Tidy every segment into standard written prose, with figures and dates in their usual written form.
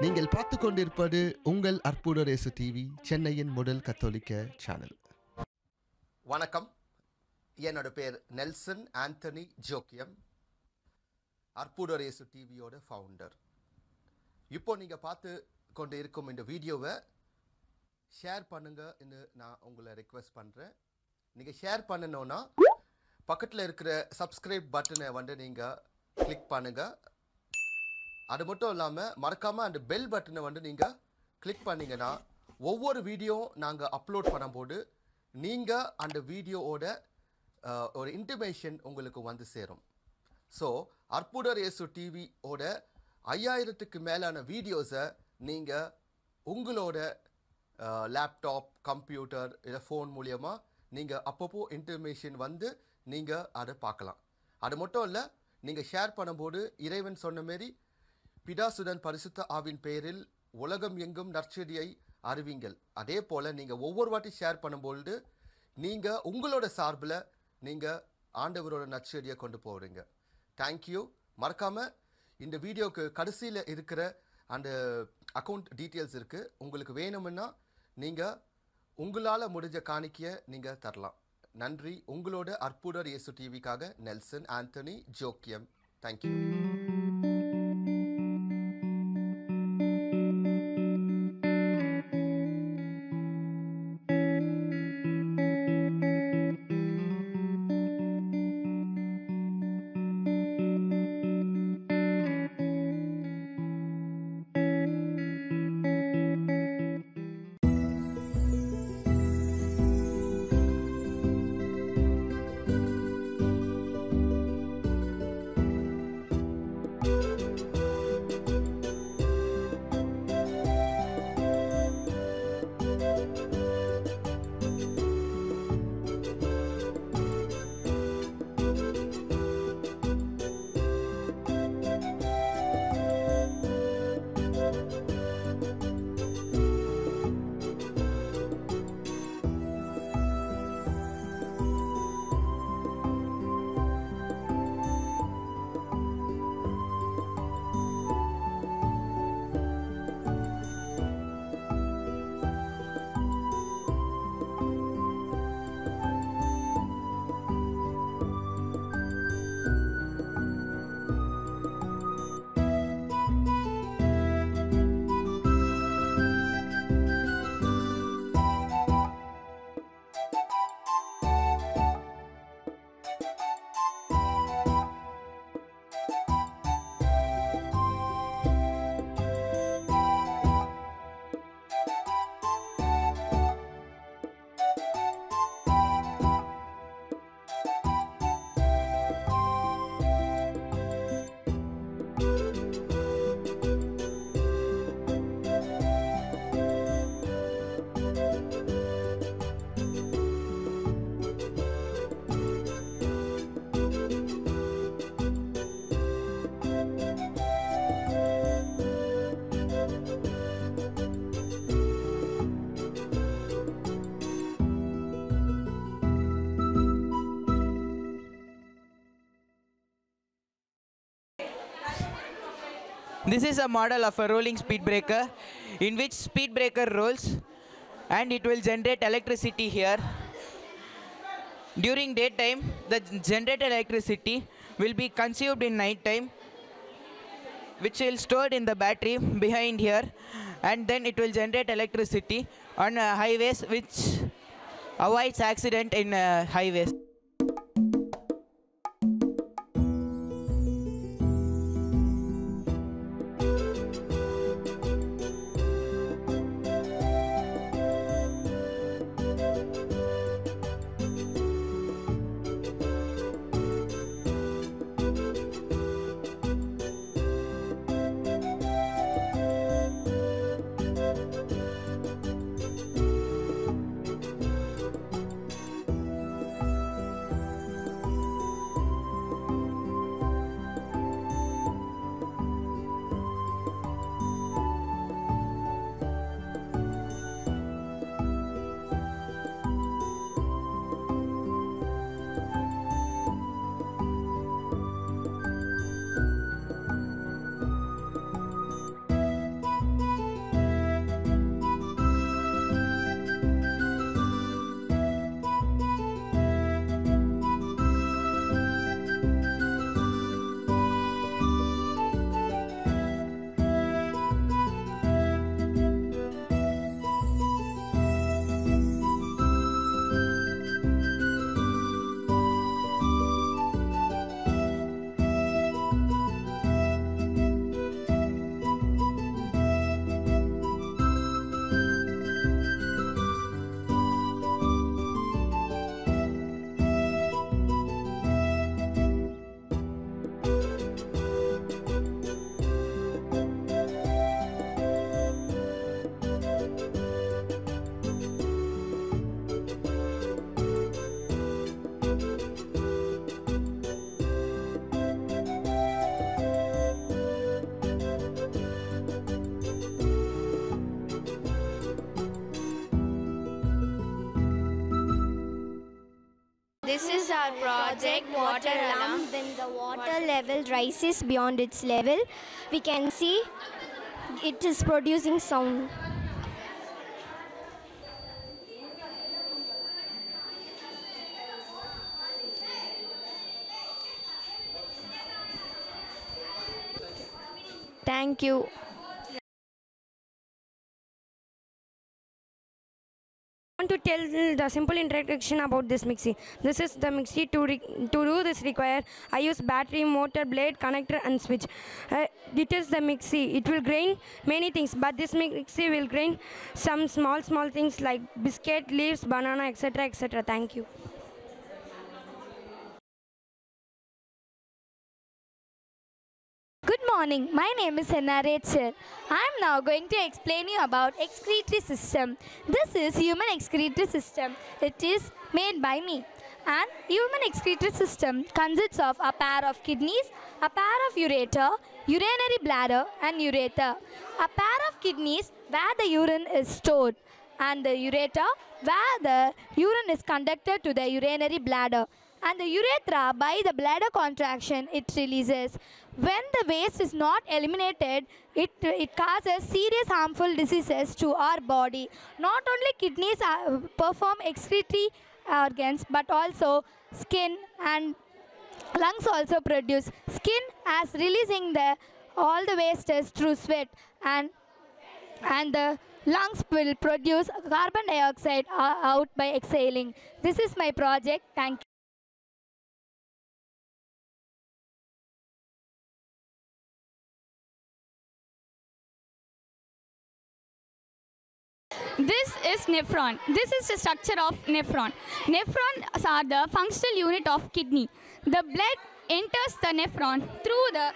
நீங்கள் பார்த்து கொண்டிருப்பது உங்கள் அற்புதரேசு டிவி, சென்னையின் முதல் கத்தோலிக்க சேனல். வணக்கம். என்னோட பேர் நெல்சன் ஆண்டனி ஜோக்கியம், அற்புதரேசு டிவியோட ஃபவுண்டர். இப்போ நீங்கள் பார்த்து கொண்டு இருக்கும் இந்த வீடியோவை ஷேர் பண்ணுங்கன்னு நான் உங்களை ரெக்வெஸ்ட் பண்ணுறேன். நீங்கள் ஷேர் பண்ணணுன்னா பக்கத்தில் இருக்கிற சப்ஸ்கிரைப் பட்டனை நீங்கள் கிளிக் பண்ணுங்கள். அது மட்டும் இல்லாமல் மறக்காமல் அந்த பெல் பட்டனை நீங்கள் கிளிக் பண்ணிங்கன்னா ஒவ்வொரு வீடியோ நாங்கள் அப்லோட் பண்ணும்போது நீங்கள் அந்த வீடியோவோட ஒரு இன்டிமேஷன் உங்களுக்கு வந்து சேரும். ஸோ அற்புதரேசு டிவியோட 5000க்கு மேலான வீடியோஸை நீங்கள் உங்களோட லேப்டாப், கம்ப்யூட்டர் இல்லை ஃபோன் மூலியமாக நீங்கள் அப்பப்போ இன்டிமேஷன் வந்து நீங்கள் அதை பார்க்கலாம். அது மட்டும் இல்லை, நீங்கள் ஷேர் பண்ணும்போது இறைவன் சொன்ன மாரி பிதாசுடன் பரிசுத்த ஆவின் பெயரில் உலகம் எங்கும் நற்செய்தியை அறிவிங்கள். அதே போல் நீங்கள் ஒவ்வொரு வாட்டி ஷேர் பண்ணும்பொழுது நீங்கள் உங்களோட சார்பில் நீங்கள் ஆண்டவரோட நற்செய்தியை கொண்டு போகிறீங்க. தேங்க்யூ. மறக்காமல் இந்த வீடியோக்கு கடைசியில் இருக்கிற அந்த அக்கௌண்ட் டீட்டெயில்ஸ் இருக்குது. உங்களுக்கு வேணும்னா நீங்கள் உங்களால் முடிஞ்ச காணிக்கையை நீங்கள் தரலாம். நன்றி. உங்களோட அற்புதரேசு டிவிக்காக Nelson Antony Jockiam. Thank you. This is a model of a rolling speed breaker in which speed breaker rolls and it will generate electricity here. During daytime, the generated electricity will be consumed in night time, which will stored in the battery behind here, and then it will generate electricity on highways, which avoids accident in highways. This is our project water alarm. When the water level rises beyond its level, we can see it is producing sound. Thank you. I want to tell the simple introduction about this mixie. This is the mixie. To do this require I use battery, motor, blade, connector and switch. It is the mixie. It will grind many things, but this mixie will grind some small things like biscuit, leaves, banana, etc. etc. Thank you. Good morning. My name is Hannah Rachel. I am now going to explain you about excretory system. This is human excretory system. It is made by me. An human excretory system consists of a pair of kidneys, a pair of ureter, urinary bladder and ureter. A pair of kidneys where the urine is stored and the ureter where the urine is conducted to the urinary bladder. And the urethra, by the bladder contraction, it releases. When the waste is not eliminated, it causes serious harmful diseases to our body. Not only kidneys perform excretory organs, but also skin and lungs also produce. Skin as releasing all the wastes through sweat, and the lungs will produce carbon dioxide out by exhaling. This is my project. Thank you. This is nephron. This is the structure of nephron. Nephrons are the functional unit of kidney. The blood enters the nephron through the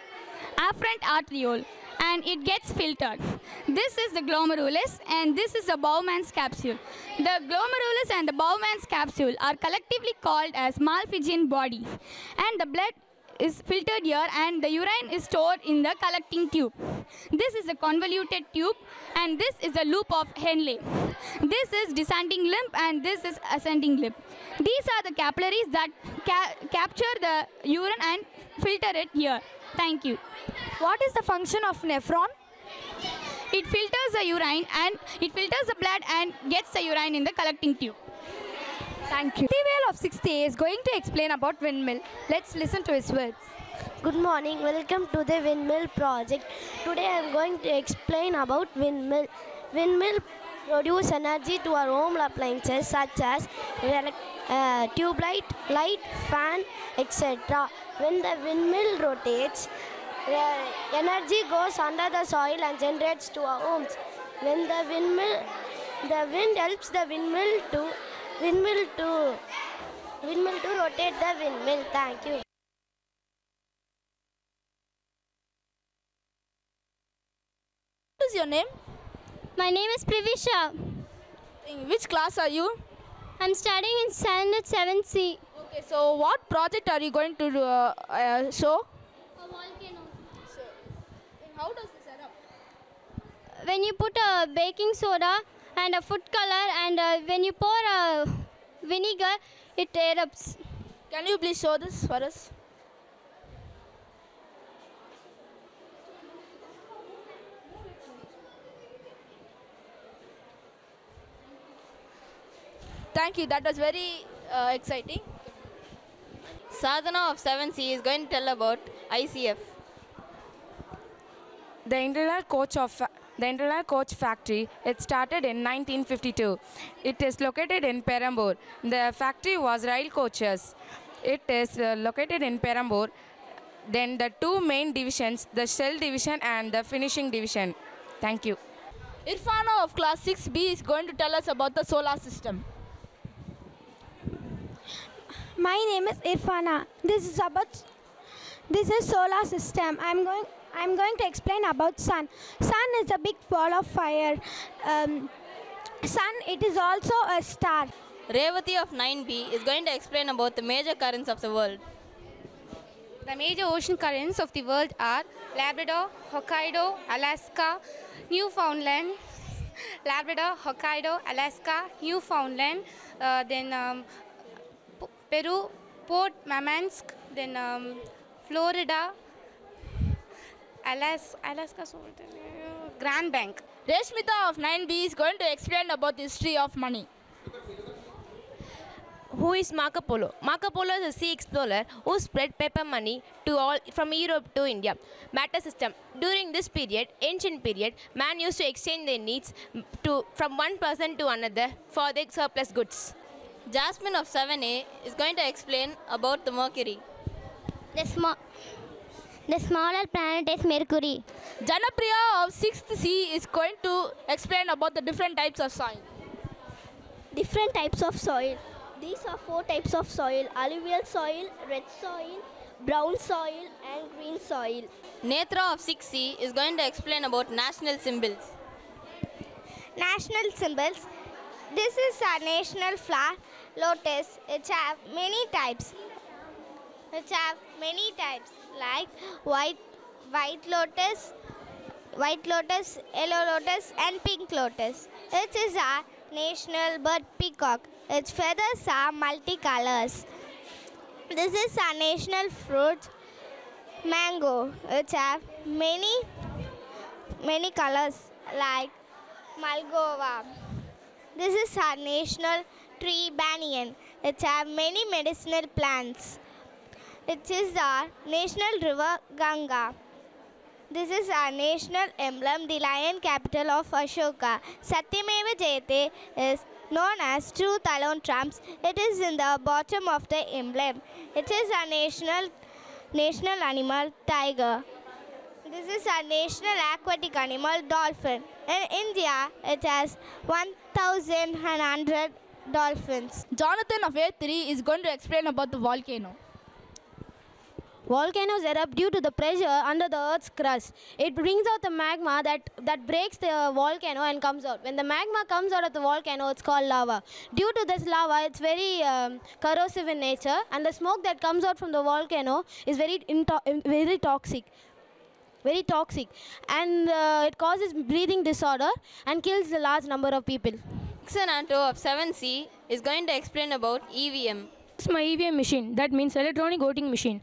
afferent arteriole and it gets filtered. This is the glomerulus and this is the Bowman's capsule. The glomerulus and the Bowman's capsule are collectively called as Malpighian body, and the blood is filtered here and the urine is stored in the collecting tube. This is a convoluted tube and this is a loop of Henle. This is descending limb and this is ascending limb. These are the capillaries that capture the urine and filter it here. Thank you. What is the function of nephron? It filters the urine and it filters the blood and gets the urine in the collecting tube. Thank you. Whale of 6th A is going to explain about windmill. Let's listen to his words. Good morning. Welcome to the windmill project. Today I am going to explain about windmill. Windmill produce energy to our home appliances such as tube light, fan, etc. When the windmill rotates, energy goes under the soil and generates to our homes. When the wind helps the windmill to rotate the windmill. Thank you. What is your name? My name is Privisha. In which class are you? I'm studying in standard 7C. Okay, so what project are you going to show? A volcano. How does this set up? When you put a baking soda and a food color and when you pour a vinegar, it erupts. Can you please show this for us? Thank you. That was very exciting. Sadhana of 7C is going to tell about ICF. The Internal Coach Factory, it started in 1952. It is located in Perambur. The factory was rail coaches. It is located in Perambur. Then the two main divisions, the shell division and the finishing division. Thank you. Irfana of class 6B is going to tell us about the solar system. My name is Irfana. This is solar system. I'm going to explain about sun. Sun is a big ball of fire. Sun, it is also a star. Revati of 9B is going to explain about the major currents of the world. The major ocean currents of the world are Labrador, Hokkaido, Alaska, Newfoundland, Labrador, Hokkaido, Alaska, Newfoundland, then Peru, Port Murmansk, then Florida, Alaska, Grand Bank. Reshmita of 9B is going to explain about the history of money. Who is Marco Polo? Marco Polo is a sea explorer who spread paper money to all from Europe to India. Barter system. During this period, ancient period, man used to exchange their needs from one person to another for their surplus goods. Jasmine of 7A is going to explain about the Mercury. The smaller planet is Mercury. Janapriya of 6th C is going to explain about the different types of soil. Different types of soil. These are 4 types of soil: alluvial soil, red soil, brown soil, and green soil. Netra of 6C is going to explain about national symbols. National symbols. This is our national flower, lotus. It have many types. Like white lotus, yellow lotus, and pink lotus. It is our national bird, peacock. Its feathers are multicolors. This is our national fruit, mango. It have many colors like malgova. This is our national tree, banyan. It have many medicinal plants. It is our national river, Ganga. This is our national emblem, the lion capital of Ashoka. Satyameva Jayate is known as truth alone trumps. It is in the bottom of the emblem. It is our national animal, tiger. This is our national aquatic animal, dolphin. In India, it has 1,100 dolphins. Jonathan of A3 is going to explain about the volcano. Volcanoes erupt due to the pressure under the Earth's crust. It brings out the magma that breaks the volcano and comes out. When the magma comes out of the volcano, it's called lava. Due to this lava, it's very corrosive in nature, and the smoke that comes out from the volcano is very toxic. Very toxic, and it causes breathing disorder and kills a large number of people. Xanato of 7C is going to explain about EVM. This is my EVM machine. That means electronic voting machine.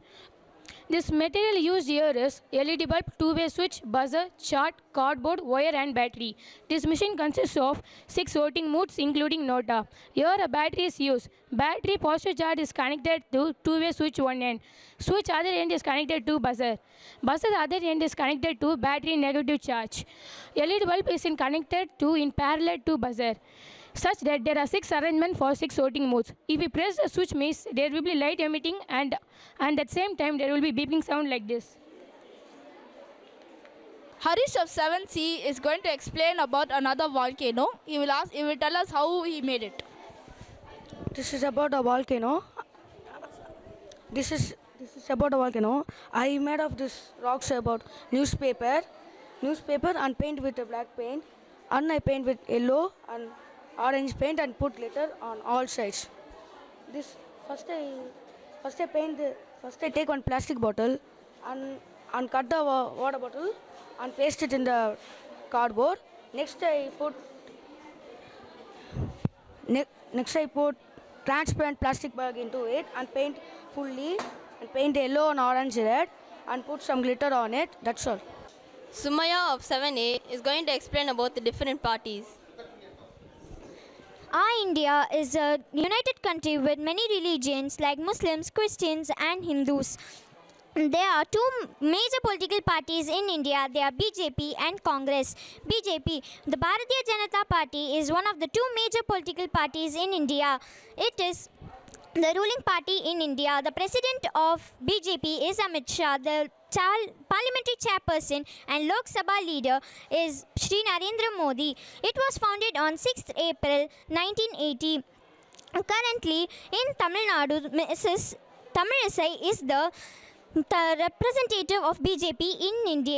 This material used here is LED bulb, two-way switch, buzzer, chart, cardboard, wire and battery. This machine consists of 6 voting modes including nota. Here a battery is used. Battery positive charge is connected to two-way switch one end. Switch other end is connected to buzzer. Buzzer other end is connected to battery negative charge. LED bulb is connected to in parallel to buzzer, such that there are 6 arrangements for 6 voting modes. If we press the switch means there will be light emitting and at same time there will be beeping sound like this. Harish of 7C is going to explain about another volcano. He will tell us how he made it. This is about a volcano. This is about a volcano. I made of this rocks about newspaper and paint with a black paint, and I paint with yellow and orange paint and put glitter on all sides. This first I take one plastic bottle and cut the water bottle and paste it in the cardboard. Next I put transparent plastic bag into it and paint fully and paint yellow and orange red and put some glitter on it. That's all. Sumaya of 7A is going to explain about the different parties. Our India is a united country with many religions like Muslims, Christians and Hindus. There are 2 major political parties in India. They are BJP and Congress. BJP, the Bharatiya Janata Party, is one of the 2 major political parties in India. It is the ruling party in India. The president of BJP is Amit Shah. The parliamentary chairperson and Lok Sabha leader is Shri Narendra Modi. It was founded on 6th April 1980. Currently in Tamil Nadu, Mrs. Tamilisai is the representative of BJP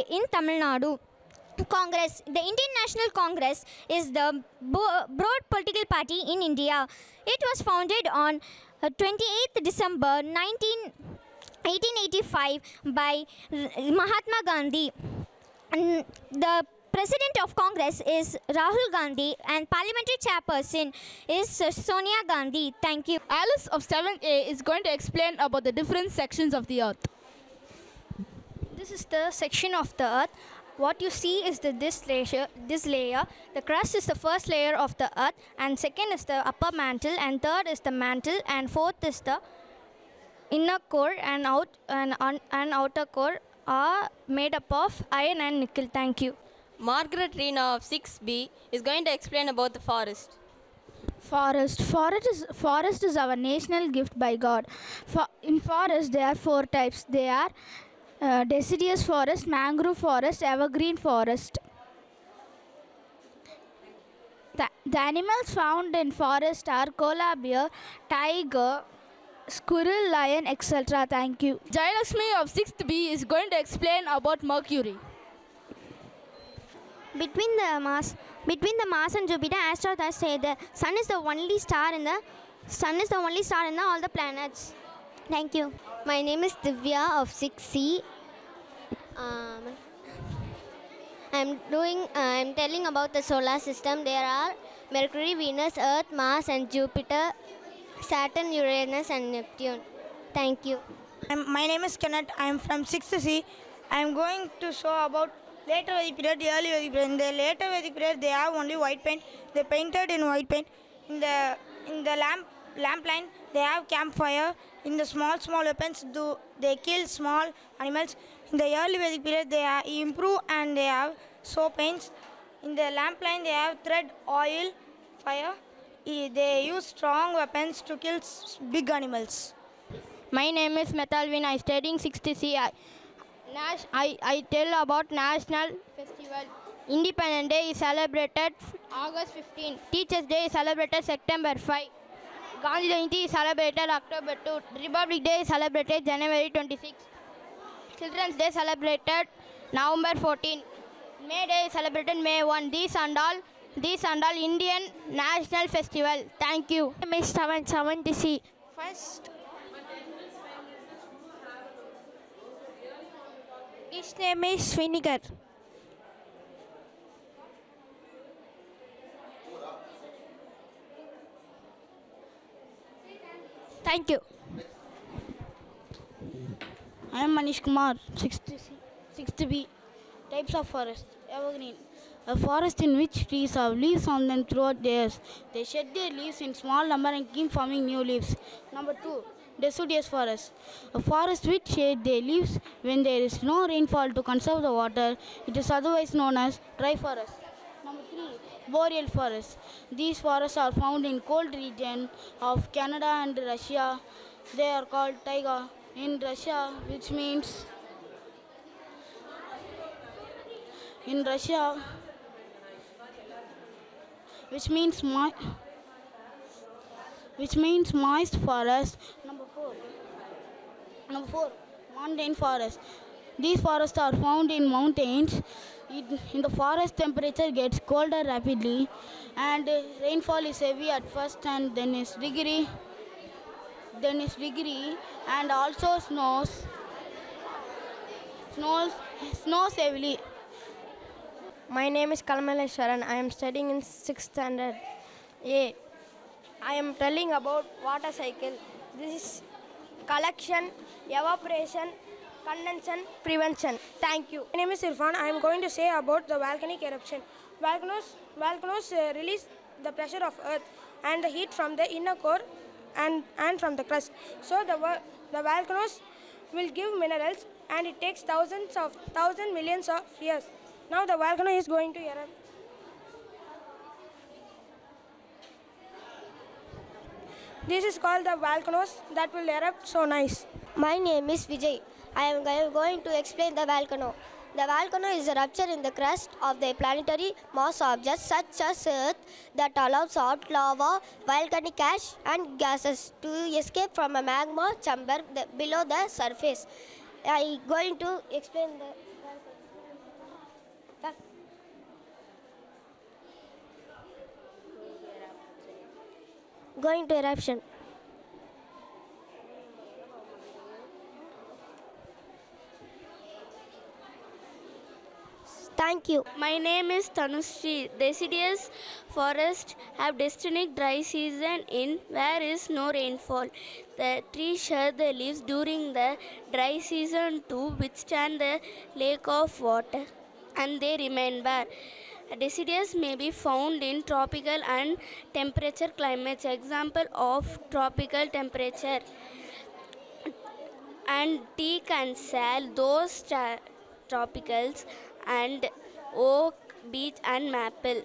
in Tamil Nadu. Congress, the Indian National Congress, is the broad political party in India. It was founded on 28th December 1885 by Mahatma Gandhi. The President of Congress is Rahul Gandhi and Parliamentary Chairperson is Sonia Gandhi. Thank you. Alice of 7A is going to explain about the different sections of the earth. This is the section of the earth. What you see is this layer. The crust is the first layer of the earth, and second is the upper mantle, and third is the mantle, and fourth is the inner core, and outer core are made up of iron and nickel. Thank you. Margaret Reena of 6B is going to explain about the forest. Forest is our national gift by God. In forest there are 4 types. They are deciduous forest, mangrove forest, evergreen forest. The animals found in forest are koala bear, tiger, squirrel, lion, etc. Thank you. Jayalakshmi of 6th B is going to explain about Mercury. Between the Mars and Jupiter, astronauts say the sun is the only star in all the planets. Thank you. My name is Divya of 6C. I'm telling about the solar system. There are Mercury, Venus, Earth, Mars, and Jupiter, Saturn, Uranus, and Neptune. Thank you. My name is Kenneth. I am from 6th C. I am going to show about later Vedic period, early Vedic period. In the later Vedic period, they have only white paint. They painted in white paint. In the lamp line, they have campfire. In the small weapons, they kill small animals. In the early Vedic period, they improve and they have soap paints. In the lamp line, they have thread, oil, fire. They use strong weapons to kill big animals. My name is Metalvin. I study in 6th C. I tell about National Festival. Independence Day is celebrated August 15. Teachers' Day is celebrated September 5. Gandhi Jayanti is celebrated October 2. Republic Day is celebrated January 26. Children's Day is celebrated November 14. May Day is celebrated May 1. These and all Indian National Festival. Thank you. My name is 7C. First, his name is Vinegar. Thank you. I am Manish Kumar, 6th B. Types of forest. Evergreen. A forest in which trees have leaves on them throughout the years. They shed their leaves in small number and keep forming new leaves. Number 2. Deciduous forest. A forest which shed their leaves when there is no rainfall to conserve the water. It is otherwise known as dry forest. Number 3. Boreal forest. These forests are found in cold region of Canada and Russia. They are called taiga in Russia, which means moist forest. Number 4, mountain forest. These forests are found in mountains. In the forest, temperature gets colder rapidly, and rainfall is heavy at first, and then is degree, and also snows heavily. My name is Kalmaleshwaran. I am studying in 6th standard A. I am telling about water cycle. This is collection, evaporation, condensation, prevention. Thank you. My name is Irfan. I am going to say about the volcanic eruption. Volcanoes release the pressure of earth and the heat from the inner core and from the crust. So the volcanoes will give minerals, and it takes thousands millions of years. Now the volcano is going to erupt. This is called the volcanoes that will erupt so nice. My name is Vijay. I am going to explain the volcano. The volcano is a rupture in the crust of the planetary mass objects such as Earth that allows hot lava, volcanic ash and gases to escape from a magma chamber below the surface. I am going to explain the going to eruption. Thank you. My name is Tanushree. Deciduous forests have distinct dry season in where is no rainfall. The trees shed their leaves during the dry season to withstand the lack of water, and they remain bare. Deciduous may be found in tropical and temperature climates. Example of tropical temperature and teak and sal, those tropicals, and oak, beech and maple.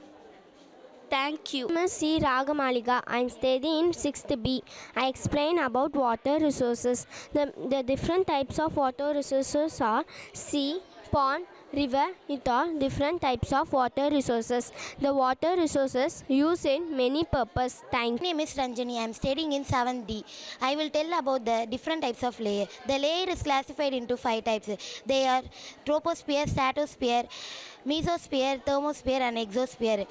Thank you. My name is C. Ragamaliga. I am studying in 6th B. I explain about water resources. The different types of water resources are sea, pond, river. It are different types of water resources. The water resources used in many purposes. Thank you. My name is Ranjani. I am studying in 7th D. I will tell about the different types of layer. The layer is classified into 5 types. They are troposphere, stratosphere, mesosphere, thermosphere and exosphere.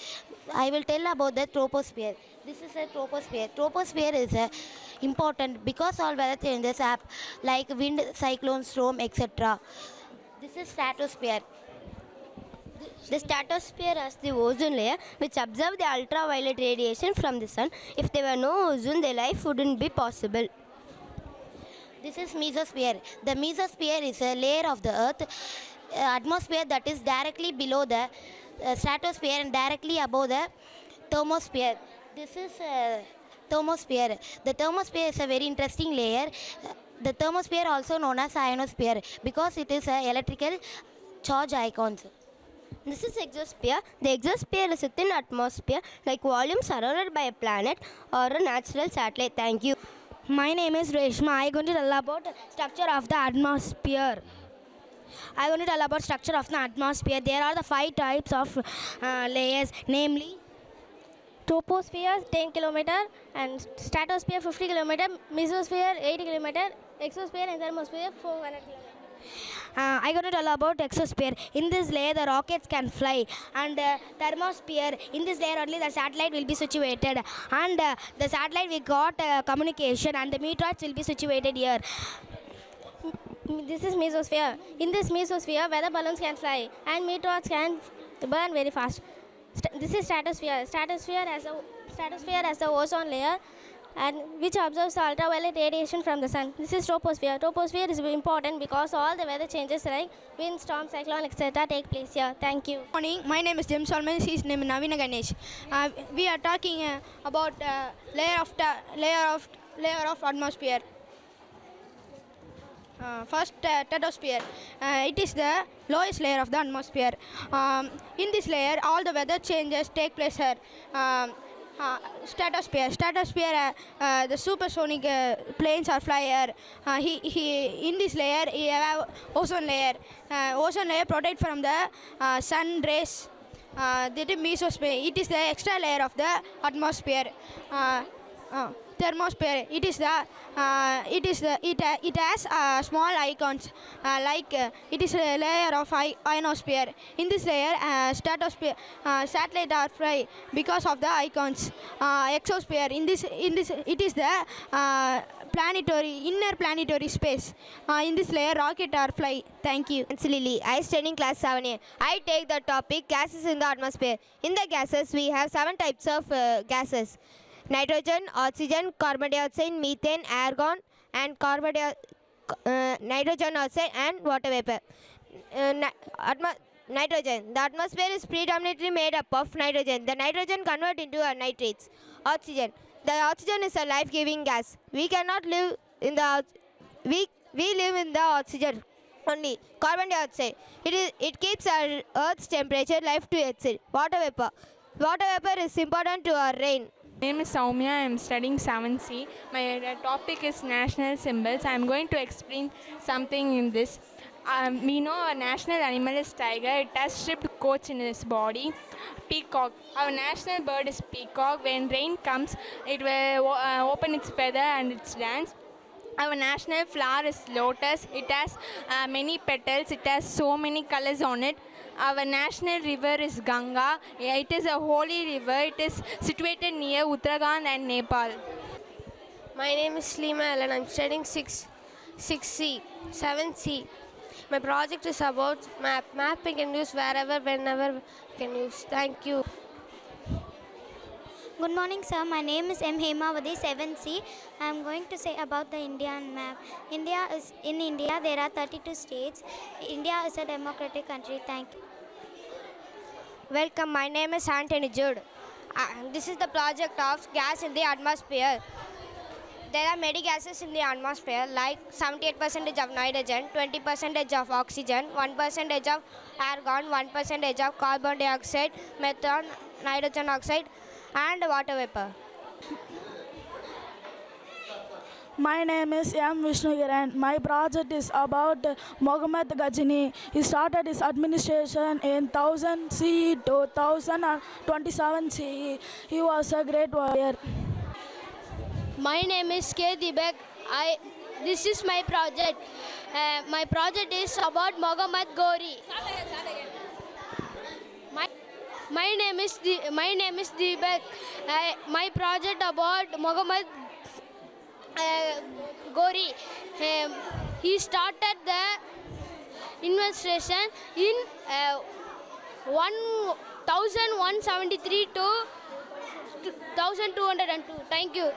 I will tell about the troposphere. This is a troposphere. Troposphere is important because all weather changes happen like wind, cyclone, storm, etc. This is stratosphere. The stratosphere has the ozone layer which absorbs the ultraviolet radiation from the sun. If there were no ozone, the life wouldn't be possible. This is mesosphere. The mesosphere is a layer of the earth atmosphere that is directly below the stratosphere and directly above the thermosphere. This is thermosphere. The thermosphere is a very interesting layer. The thermosphere also known as ionosphere because it is electrical charge icons. This is exosphere. The exosphere is a thin atmosphere like volume surrounded by a planet or a natural satellite. Thank you. My name is Reshma. I am going to tell about structure of the atmosphere. I am going to tell about structure of the atmosphere. There are the 5 types of layers, namely Troposphere 10 km and stratosphere 50 km, mesosphere 80 km, exosphere and thermosphere 400 km. I got to tell about exosphere. In this layer, the rockets can fly, and thermosphere. In this layer only, the satellite will be situated, and the satellite we got communication, and the meteorites will be situated here. This is mesosphere. In this mesosphere, weather balloons can fly and meteors can burn very fast. This is stratosphere. Stratosphere has the ozone layer, and which absorbs the ultraviolet radiation from the sun. This is troposphere. Troposphere is important because all the weather changes like wind, storm, cyclone, etc. take place here. Thank you. Good morning. My name is James Solomon. His name is Navina Ganesh. We are talking about layer of atmosphere. First, stratosphere. It is the lowest layer of the atmosphere. In this layer, all the weather changes take place here. Stratosphere. The supersonic planes are fly here. In this layer, he have ozone layer. Ozone layer protect from the sun rays. That is mesosphere. It is the extra layer of the atmosphere. Thermosphere. It has small icons it is a layer of ionosphere. In this layer, stratosphere satellite are fly because of the icons. Exosphere. In this it is the inner planetary space. In this layer, rocket are fly. Thank you. It's Lily. I study in class 7A. I take the topic gases in the atmosphere. In the gases, we have 7 types of gases. Nitrogen, oxygen, carbon dioxide, methane, argon, and nitrogen oxide and water vapor. Nitrogen. The atmosphere is predominantly made up of nitrogen. The nitrogen converts into nitrates. Oxygen. The oxygen is a life-giving gas. We cannot live in the we live in the oxygen only. Carbon dioxide. It keeps our Earth's temperature life to exceed. Water vapor. Water vapor is important to our rain. My name is Soumya. I am studying 7C. My topic is national symbols. I am going to explain something in this. We know our national animal is tiger. It has striped coats in its body. Peacock. Our national bird is peacock. When rain comes, it will open its feather and its dance. Our national flower is lotus. It has many petals. It has so many colors on it. Our national river is Ganga. It is a holy river. It is situated near Uttarakhand and Nepal. My name is Sleema Ellen. I'm studying 7C. My project is about map. Mapping can use wherever, whenever we can use. Thank you. Good morning, sir. My name is M. Hemavadi, 7C. I am going to say about the Indian map. In India, there are 32 states. India is a democratic country. Thank you. Welcome. My name is Anthony Jude. This is the project of gas in the atmosphere. There are many gases in the atmosphere, like 78% of nitrogen, 20% of oxygen, 1% of argon, 1% of carbon dioxide, methane, nitrogen oxide, and water vapor. My name is M. Vishnukiran. My project is about Muhammad Ghazani. He started his administration in 1000 CE to 1027 CE. He was a great warrior. My name is K. Dibek. This is my project. My project is about Muhammad Ghori. My name is Dibek. My project about Muhammad Ghori. He started the administration in 1173 to 1202. Thank you.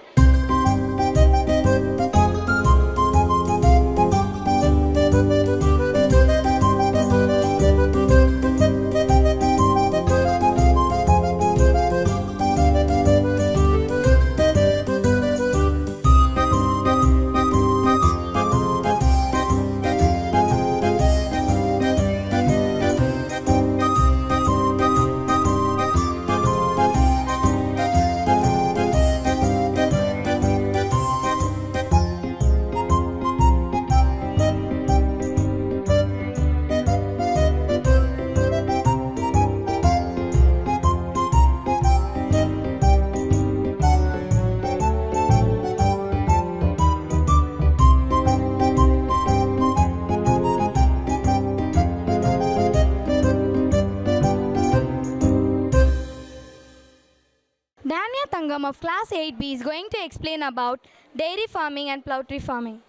Dania Thangam of class 8B is going to explain about dairy farming and poultry farming.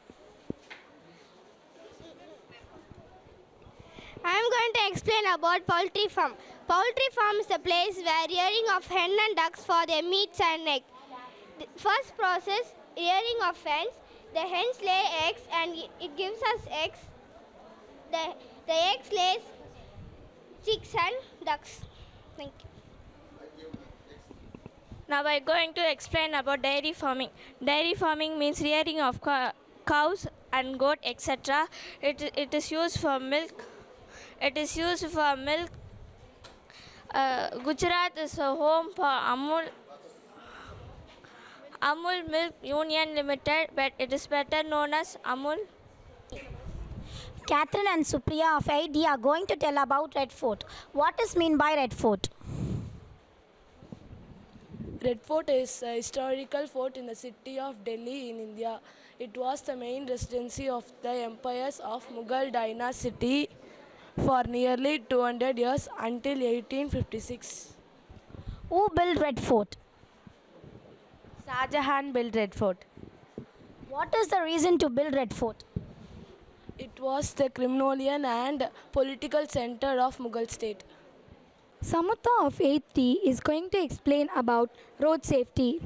I am going to explain about poultry farm. Poultry farm is a place where rearing of hen and ducks for their meats and eggs. The first process, rearing of hens. The hens lay eggs and it gives us eggs. The eggs lays chicks and ducks. Thank you. Now I am going to explain about dairy farming. Dairy farming means rearing of cows and goat, etc. It is used for milk. Gujarat is a home for Amul Milk Union Limited, but it is better known as Amul. Catherine and Supriya of 8D are going to tell about Red Fort. What is meant by Red Fort? Red Fort is a historical fort in the city of Delhi in India. It was the main residency of the empires of Mughal dynasty for nearly 200 years until 1856. Who built Red Fort? Shah Jahan built Red Fort. What is the reason to build Red Fort? It was the criminal and political center of Mughal state. Samutha of 8th is going to explain about road safety.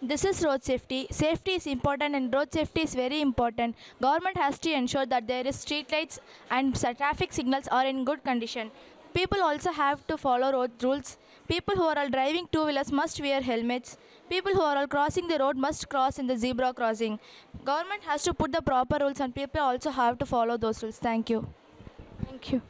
This is road safety. Safety is important and road safety is very important. Government has to ensure that there is street lights and traffic signals are in good condition. People also have to follow road rules. People who are all driving two-wheelers must wear helmets. People who are all crossing the road must cross in the zebra crossing. Government has to put the proper rules and people also have to follow those rules. Thank you. Thank you.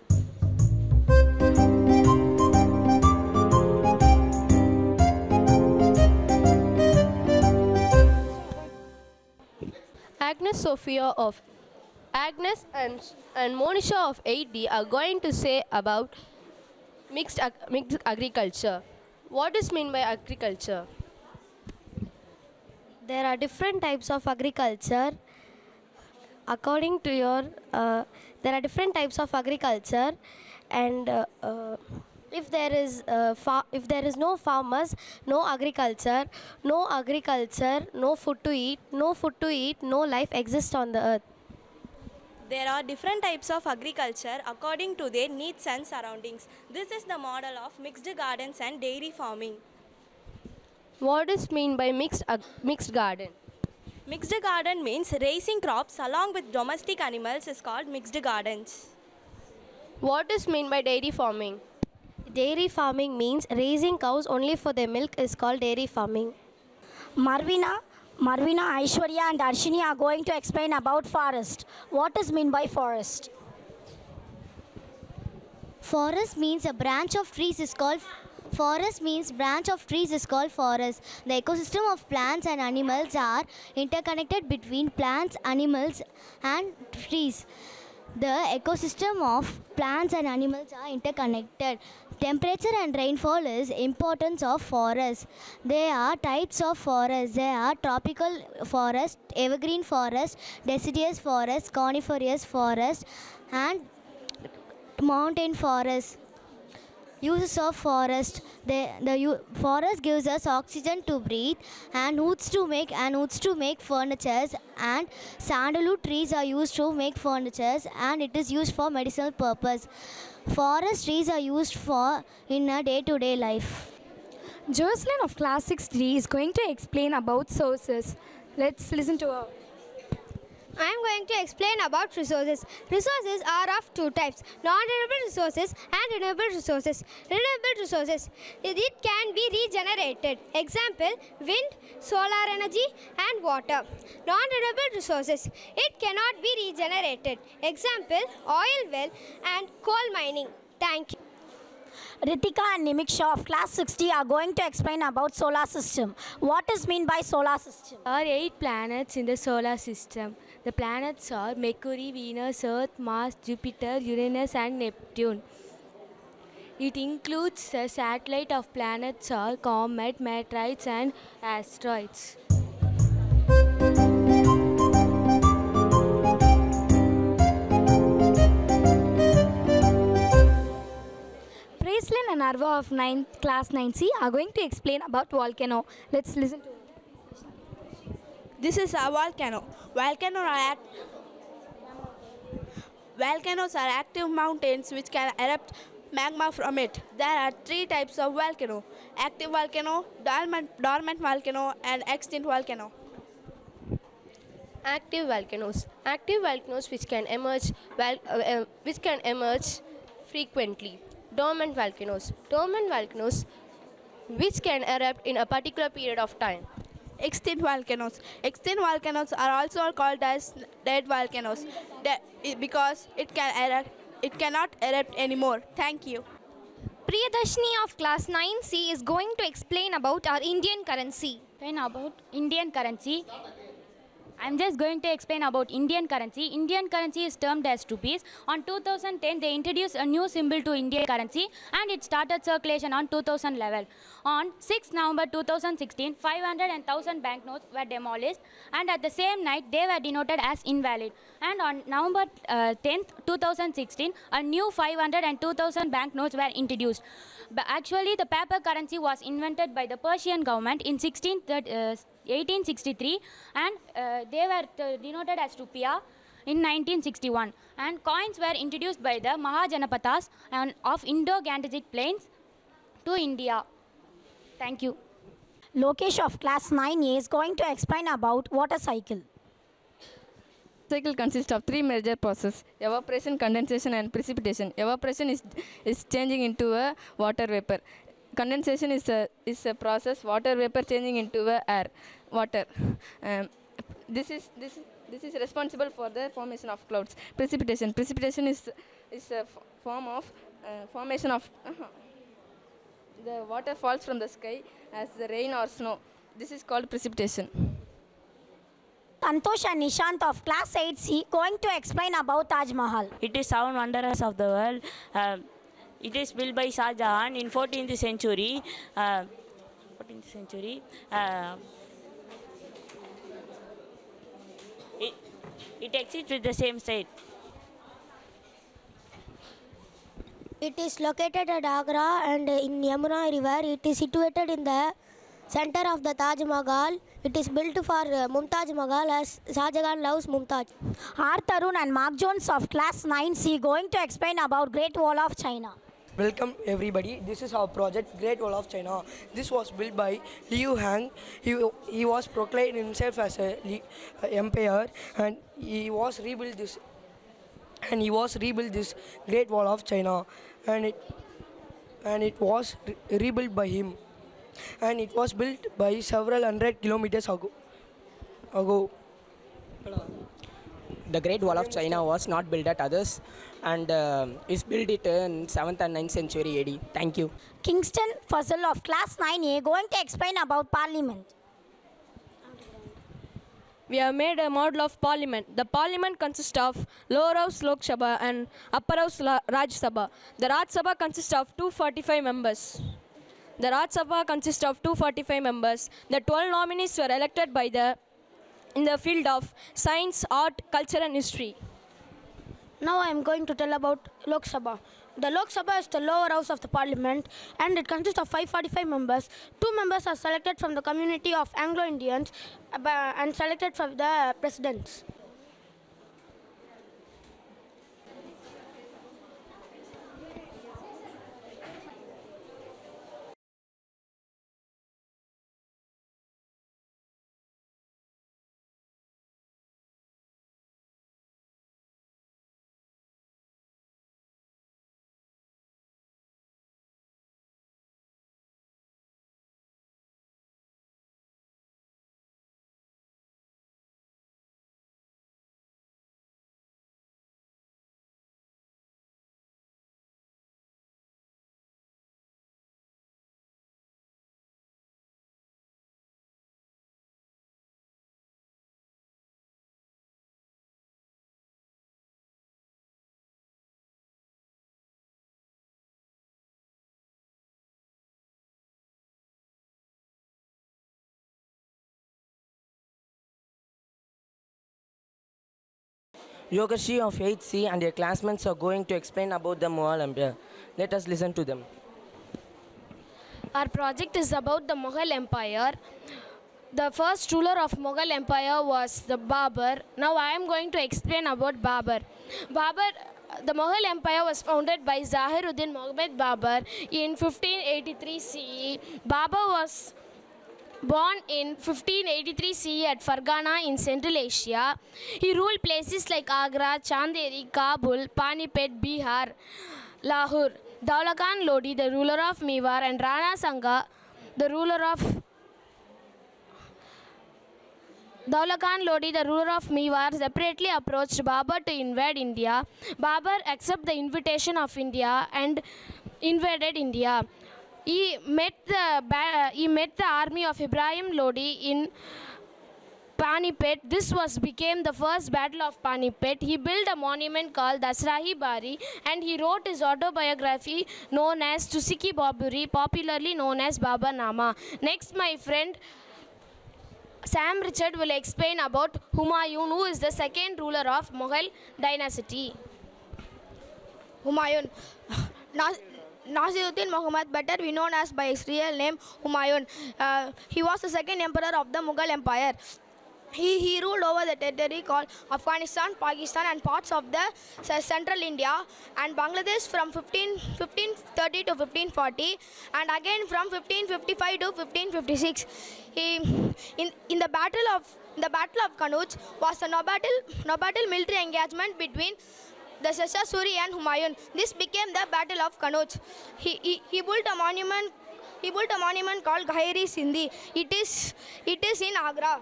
Agnes and Monisha of 8D are going to say about mixed agriculture. What is meant by agriculture? There are different types of agriculture. According to your, there are different types of agriculture, and if there is no farmers, no agriculture, no food to eat, no life exists on the earth. There are different types of agriculture according to their needs and surroundings. This is the model of mixed gardens and dairy farming. What is mean by mixed garden? Mixed garden means raising crops along with domestic animals is called mixed gardens. What is mean by dairy farming? Dairy farming means raising cows only for their milk is called dairy farming. Marvina, Aishwarya and Darshini are going to explain about forest. What is mean by forest? Forest means a branch of trees is called forest. The ecosystem of plants and animals are interconnected between plants, animals and trees. The ecosystem of plants and animals are interconnected. Temperature and rainfall is importance of forests. There are types of forests. There are tropical forest, evergreen forest, deciduous forest, coniferous forest and mountain forest. Uses of forest. Forest gives us oxygen to breathe and woods to make furniture, and sandalwood trees are used to make furniture and it is used for medicinal purpose. Forest trees are used for in a day-to-day life. Jocelyn of Class 6D is going to explain about sources. Let's listen to her. I am going to explain about resources. Resources are of two types, non-renewable resources and renewable resources. Renewable resources, it can be regenerated. Example, wind, solar energy and water. Non-renewable resources, it cannot be regenerated. Example, oil well and coal mining. Thank you. Ritika and Nimiksha of Class 60 are going to explain about solar system. What is mean by solar system? There are 8 planets in the solar system. The planets are Mercury, Venus, Earth, Mars, Jupiter, Uranus and Neptune. It includes the satellite of planets are comet, meteorites and asteroids. Praislin and Arva of Class 9C are going to explain about volcano. Let's listen to it. This is a volcano. Volcanoes are active mountains which can erupt magma from it. There are 3 types of volcano: active volcano, dormant volcano and extinct volcano. Active volcanoes which can emerge frequently. Dormant volcanoes which can erupt in a particular period of time. Extinct volcanoes are also called as dead volcanoes because it cannot erupt anymore. Thank you. Priyadarshini of Class 9C is going to explain about our Indian currency. I'm just going to explain about Indian currency. Indian currency is termed as rupees. On 2010, they introduced a new symbol to Indian currency and it started circulation on 2011. On 6 November 2016, 500 and 1000 banknotes were demolished and at the same night, they were denoted as invalid. And on November 10th, 2016, a new 500 and 2000 banknotes were introduced. But actually, the paper currency was invented by the Persian government in 1863 and they were denoted as rupiah in 1961. And coins were introduced by the Mahajanapathas of Indo-Gangetic plains to India. Thank you. Lokesh of Class 9A is going to explain about water cycle. Cycle consists of 3 major processes: evaporation, condensation and precipitation. Evaporation is changing into a water vapor. Condensation is a process, water vapor changing into water. This is responsible for the formation of clouds. Precipitation is a form of formation of the water falls from the sky as the rain or snow. This is called precipitation. Santosh and Nishant of Class 8C going to explain about Taj Mahal. It is 7 wonders of the world. It is built by Shah Jahan in 14th century. It exists with the same state. It is located at Agra and in Yamuna river. It is situated in the Center of the Taj Mahal. It is built for Mumtaz Mahal as Shah Jahan loves Mumtaz. Are Tarun and Mark Jones of class 9C going to explain about Great Wall of China? Welcome everybody. This is our project Great Wall of China. This was built by Liu Hang. He was proclaimed himself as a emperor, and he was rebuilt this Great Wall of China, and it was rebuilt by him, and it was built by several hundred kilometers ago. The Great Wall of China was not built at others, and is built it in 7th and 9th century AD. Thank you. Kingston Fazal of class 9A going to explain about Parliament. We have made a model of Parliament. The Parliament consists of Lower House Lok Sabha and Upper House Raj Sabha. The Raj Sabha consists of 245 members. The 12 nominees were elected in the field of science, art, culture and history. Now I am going to tell about Lok Sabha. The Lok Sabha is the lower house of the parliament, and it consists of 545 members. 2 members are selected from the community of Anglo-Indians and selected from the presidents. Yogashi of 8C and their classmates are going to explain about the Mughal Empire. Let us listen to them. Our project is about the Mughal Empire. The first ruler of Mughal Empire was the Babur. Now I am going to explain about Babur. The Mughal Empire was founded by Zahiruddin Muhammad Babur in 1583 CE. Babur was born in 1583 CE at Fargana in Central Asia. He ruled places like Agra, Chanderi, Kabul, Panipat, Bihar, Lahore. Daula Khan Lodi, the ruler of Mewar, and Rana Sanga, the ruler of Mewar, separately approached Babur to invade India. Babur accepted the invitation of India and invaded India. He met the army of Ibrahim Lodi in Panipat. This became the first battle of Panipat. He built a monument called Dasrahi Bari, and he wrote his autobiography known as Tusiki Baburi, popularly known as Babar Nama. Next, my friend Sam Richard will explain about Humayun, who is the second ruler of Mughal dynasty. Humayun. Nasiruddin Muhammad, better we known as by his real name Humayun. He was the second emperor of the Mughal Empire. He ruled over the territory called Afghanistan, Pakistan and parts of the central India and Bangladesh from 1530 to 1540 and again from 1555 to 1556. In the battle of Kannauj was a no battle military engagement between the Shah Suri and Humayun. This became the Battle of Kannauj. He built a monument called Ghairi Sindhi. It is in Agra.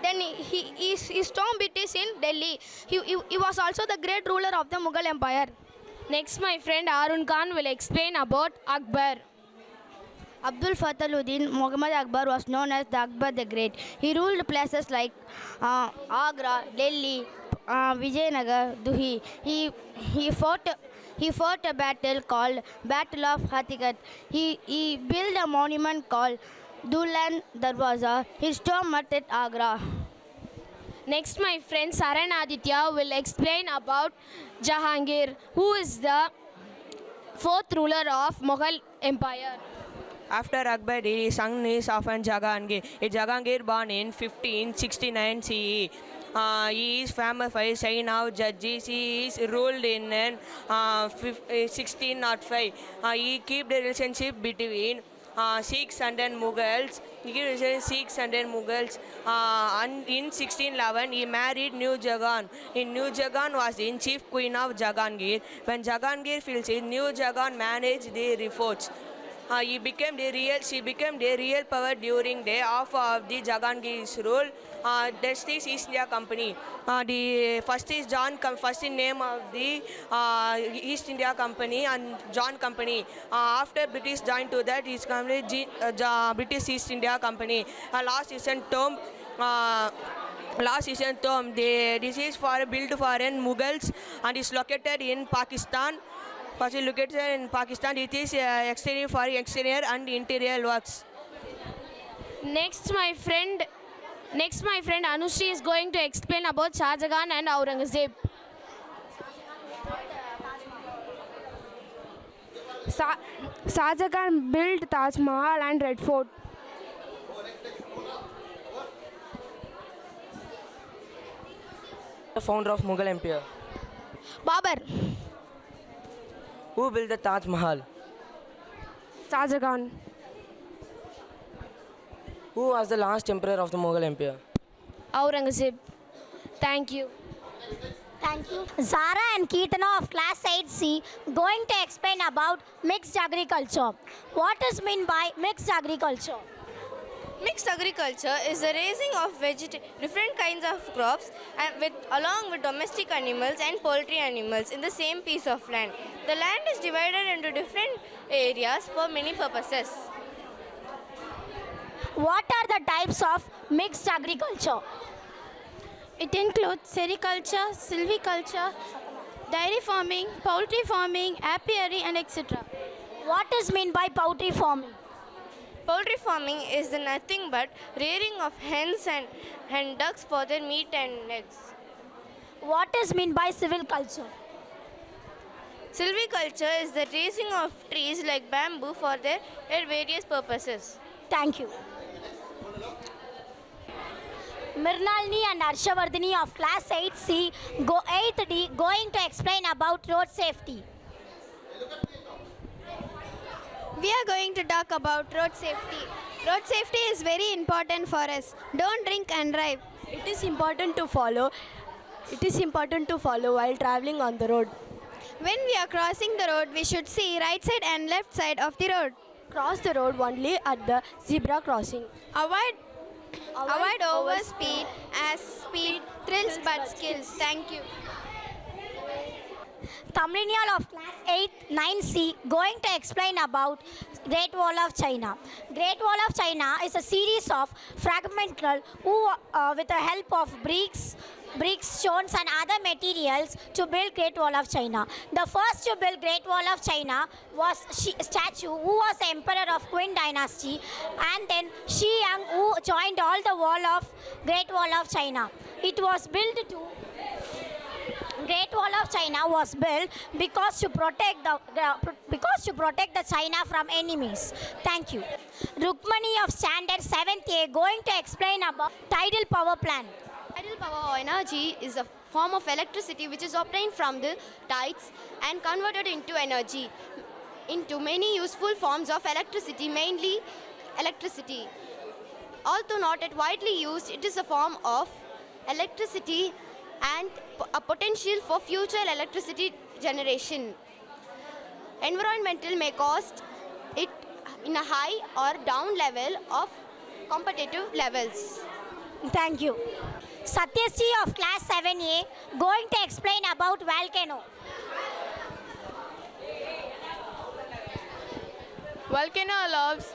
Then his tomb it is in Delhi. He was also the great ruler of the Mughal Empire. Next, my friend Arun Khan will explain about Akbar. Abdul Fataluddin Muhammad Akbar was known as the Akbar the Great. He ruled places like Agra, Delhi, Vijayanagar, Duhi. He fought a battle called Battle of Hatikat. He built a monument called Dulan Darwaza. His tomb at Agra. Next, my friend Saran Aditya will explain about Jahangir, who is the fourth ruler of Mughal Empire. After Akbar, his son is often Jahangir. Jahangir born in 1569 CE. He is famous for his sign of judges. He is ruled in 1605. He kept the relationship between Sikhs and then Mughals. And in 1611 he married New Jahan. New Jahan was the chief queen of Jahangir. When Jahangir fell ill, New Jahan managed the revolts. She became the real power during the half of the Jahangir's rule. That's the East India Company. The first is first in name of the East India Company and John Company. After British joined to that, is British East India Company. Last season term. This is built for Mughals and is located in Pakistan. Located in Pakistan, it is exterior for exterior and interior works. Next, my friend Anushri is going to explain about Shah Jahan and Aurangzeb. Shah Jahan built Taj Mahal and Red Fort. The founder of Mughal Empire. Babur. Who built the Taj Mahal? Shah Jahan. Who was the last emperor of the Mughal Empire? Aurangzeb. Thank you. Thank you. Zara and Keetana of class 8C going to explain about mixed agriculture. What is meant by mixed agriculture? Mixed agriculture is the raising of different kinds of crops along with domestic animals and poultry animals in the same piece of land. The land is divided into different areas for many purposes. What are the types of mixed agriculture? It includes sericulture, silviculture, dairy farming, poultry farming, apiary, and etc. What is meant by poultry farming? Poultry farming is nothing but rearing of hens and hen ducks for their meat and eggs. What is meant by silviculture? Silviculture is the raising of trees like bamboo for their various purposes. Thank you. Mrinalini and Arshavardhini of class 8C, 8th D, going to explain about road safety. We are going to talk about road safety. Road safety is very important for us. Don't drink and drive. It is important to follow while traveling on the road. When we are crossing the road, we should see right side and left side of the road. Cross the road only at the zebra crossing. Avoid overspeed as speed thrills but skills. Thank you. Tamlinyal of class 8 9C going to explain about Great Wall of China. Great Wall of China is a series of fragmental with the help of bricks, stones and other materials to build Great Wall of China. The first to build Great Wall of China was statue who was the emperor of Qin dynasty, and then Shi Yang who joined all the wall of Great Wall of China. It was built to Great Wall of China was built because to protect the China from enemies. Thank you. Rukmani of standard 7th A going to explain about tidal power plant. Tidal power energy is a form of electricity which is obtained from the tides and converted into energy into many useful forms of electricity, mainly electricity. Although not yet widely used, it is a form of electricity and a potential for future electricity generation. Environmental may cost it in a high or down level of competitive levels. Thank you. Satyasri of class 7A going to explain about volcano. Volcano allows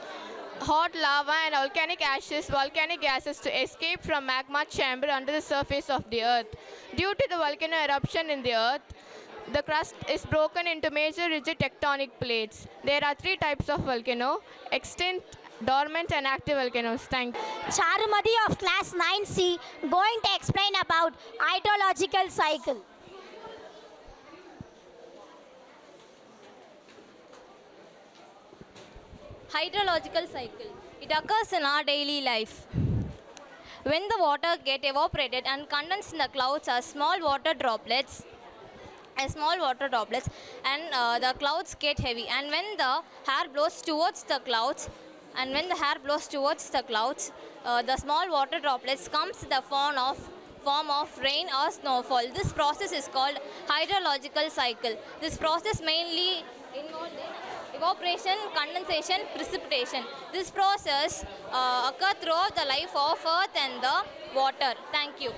hot lava and volcanic gases to escape from magma chamber under the surface of the earth. Due to the volcano eruption in the earth, the crust is broken into major rigid tectonic plates. There are 3 types of volcano: extinct, dormant and active volcanoes. Thank you. Charumadi of class 9C going to explain about hydrological cycle. Hydrological cycle. It occurs in our daily life. When the water gets evaporated and condensed in the clouds as small water droplets, and the clouds get heavy. And when the air blows towards the clouds, the small water droplets comes in the form of rain or snowfall. This process is called hydrological cycle. This process mainly involves evaporation, condensation, precipitation. This process occurs throughout the life of earth and the water. Thank you.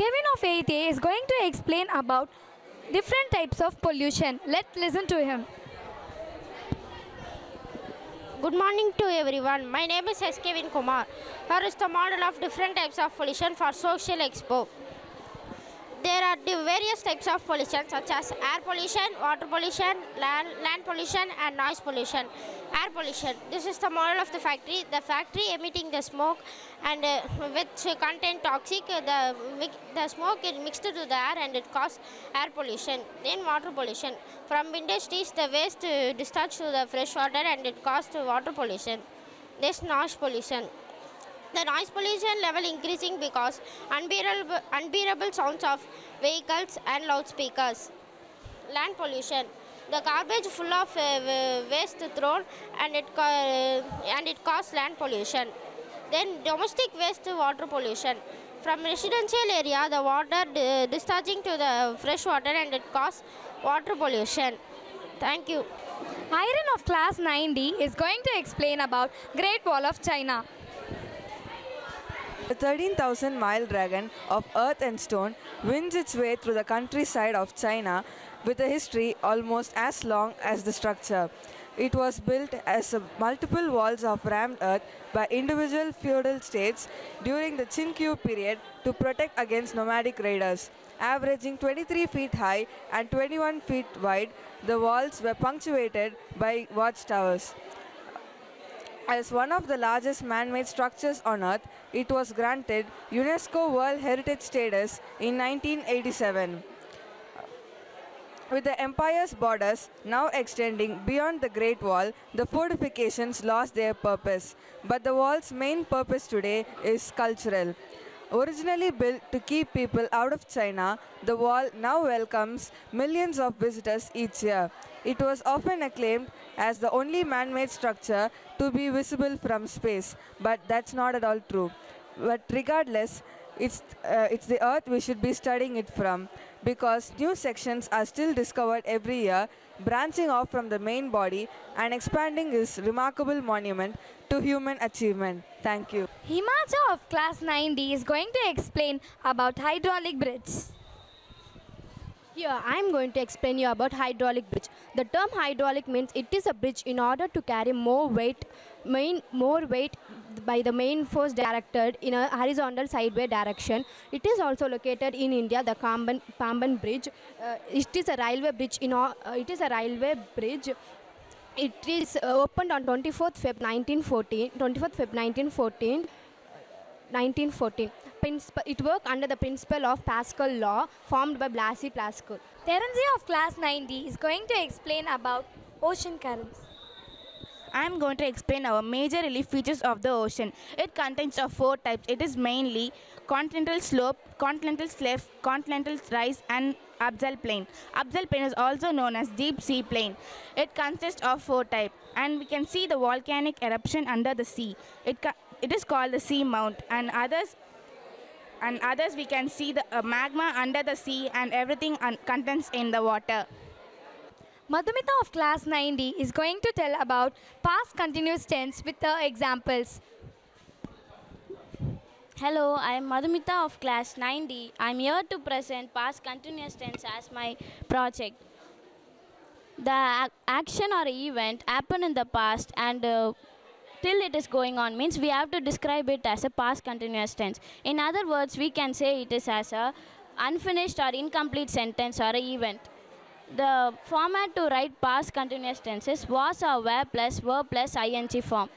Kevin of 8A is going to explain about different types of pollution. Let's listen to him. Good morning to everyone. My name is S. Kevin Kumar. Here is the model of different types of pollution for Social Expo. There are various types of pollution such as air pollution, water pollution, land pollution and noise pollution. Air pollution. This is the model of the factory. The factory emitting the smoke and which contain toxic. The smoke is mixed to the air and it causes air pollution. Then water pollution. From industries the waste discharged to the fresh water and it causes water pollution. This noise pollution. The noise pollution level increasing because unbearable sounds of vehicles and loudspeakers. Land pollution. The garbage full of waste thrown and it causes land pollution. Then domestic waste water pollution. From residential area, the water discharging to the fresh water and it causes water pollution. Thank you. Iron of class 9D is going to explain about Great Wall of China. The 13,000-mile dragon of earth and stone winds its way through the countryside of China with a history almost as long as the structure. It was built as multiple walls of rammed earth by individual feudal states during the Qin period to protect against nomadic raiders. Averaging 23 feet high and 21 feet wide, the walls were punctuated by watchtowers. As one of the largest man-made structures on Earth, it was granted UNESCO World Heritage status in 1987. With the empire's borders now extending beyond the Great Wall, the fortifications lost their purpose. But the wall's main purpose today is cultural. Originally built to keep people out of China, the wall now welcomes millions of visitors each year. It was often acclaimed as the only man-made structure to be visible from space, but that's not at all true. But regardless, it's the Earth we should be studying it from, because new sections are still discovered every year, branching off from the main body and expanding this remarkable monument to human achievement. Thank you. Himacha of class 9D is going to explain about hydraulic bridge. Here I am going to explain you about hydraulic bridge. The term hydraulic means it is a bridge in order to carry more weight by the main force directed in a horizontal sideway direction. It is also located in India, the Pamban Bridge. It is a railway bridge. It is opened on 24th Feb 1914. It worked under the principle of Pascal law formed by Blaise Pascal. Terenzi of class 9D is going to explain about ocean currents. I am going to explain our major relief features of the ocean. It contains of 4 types. It is mainly continental slope, continental shelf, continental rise and abyssal plain. Abyssal plain is also known as deep sea plain. It consists of 4 types, and we can see the volcanic eruption under the sea. It is called the sea mount, and others we can see the magma under the sea and everything contents in the water. Madhumita of class 9D is going to tell about past continuous tense with the examples. Hello, I am Madhumita of class 9D. I am here to present past continuous tense as my project. The action or event happened in the past and till it is going on means we have to describe it as a past continuous tense. In other words, we can say it is as a unfinished or incomplete sentence or a event. The format to write past continuous tenses was or were plus verb plus ing form.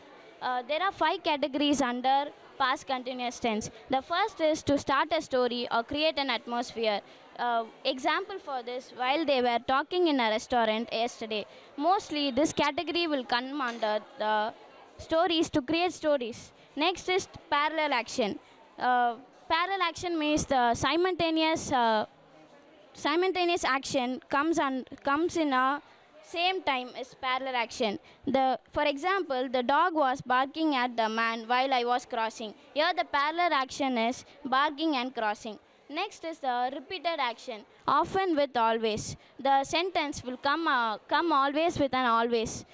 There are 5 categories under past continuous tense. The first is to start a story or create an atmosphere. Example for this, while they were talking in a restaurant yesterday. Mostly this category will come under the stories to create stories. Next is parallel action. Parallel action means the simultaneous action comes in a same time is parallel action. For example, the dog was barking at the man while I was crossing. Here the parallel action is barking and crossing. Next is the repeated action, often with always. The sentence will come always with an always.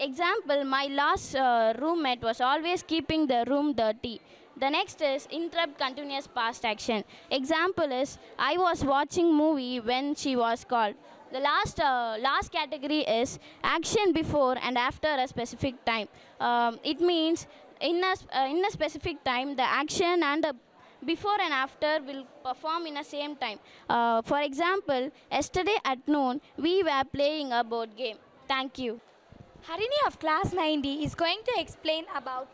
Example, my last roommate was always keeping the room dirty. The next is interrupt continuous past action. Example is, I was watching movie when she was called. The last category is action before and after a specific time. It means in a specific time, the action and the before and after will perform in the same time. For example, yesterday at noon, we were playing a board game. Thank you. Harini of class 90 is going to explain about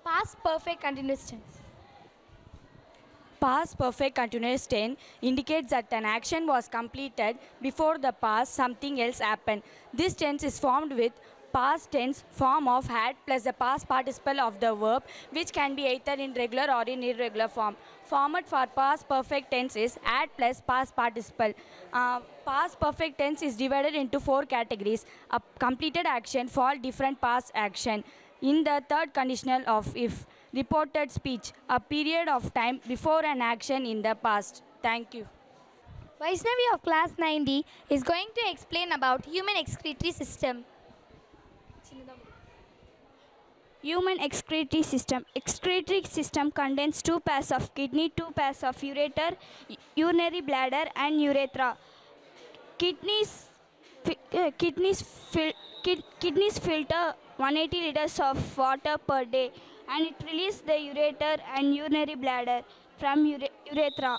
past perfect continuous tense. Past perfect continuous tense indicates that an action was completed before the past something else happened. This tense is formed with past tense form of had plus the past participle of the verb, which can be either in regular or in irregular form. Format for past perfect tense is had plus past participle. Past perfect tense is divided into 4 categories. A completed action for different past action. In the third conditional of if, reported speech, a period of time before an action in the past. Thank you. Vaishnavi of class 90 is going to explain about human excretory system. Human excretory system. Excretory system contains 2 pairs of kidney, 2 pairs of ureter, urinary bladder and urethra. Kidneys filter 180 liters of water per day and it releases the ureter and urinary bladder from urethra.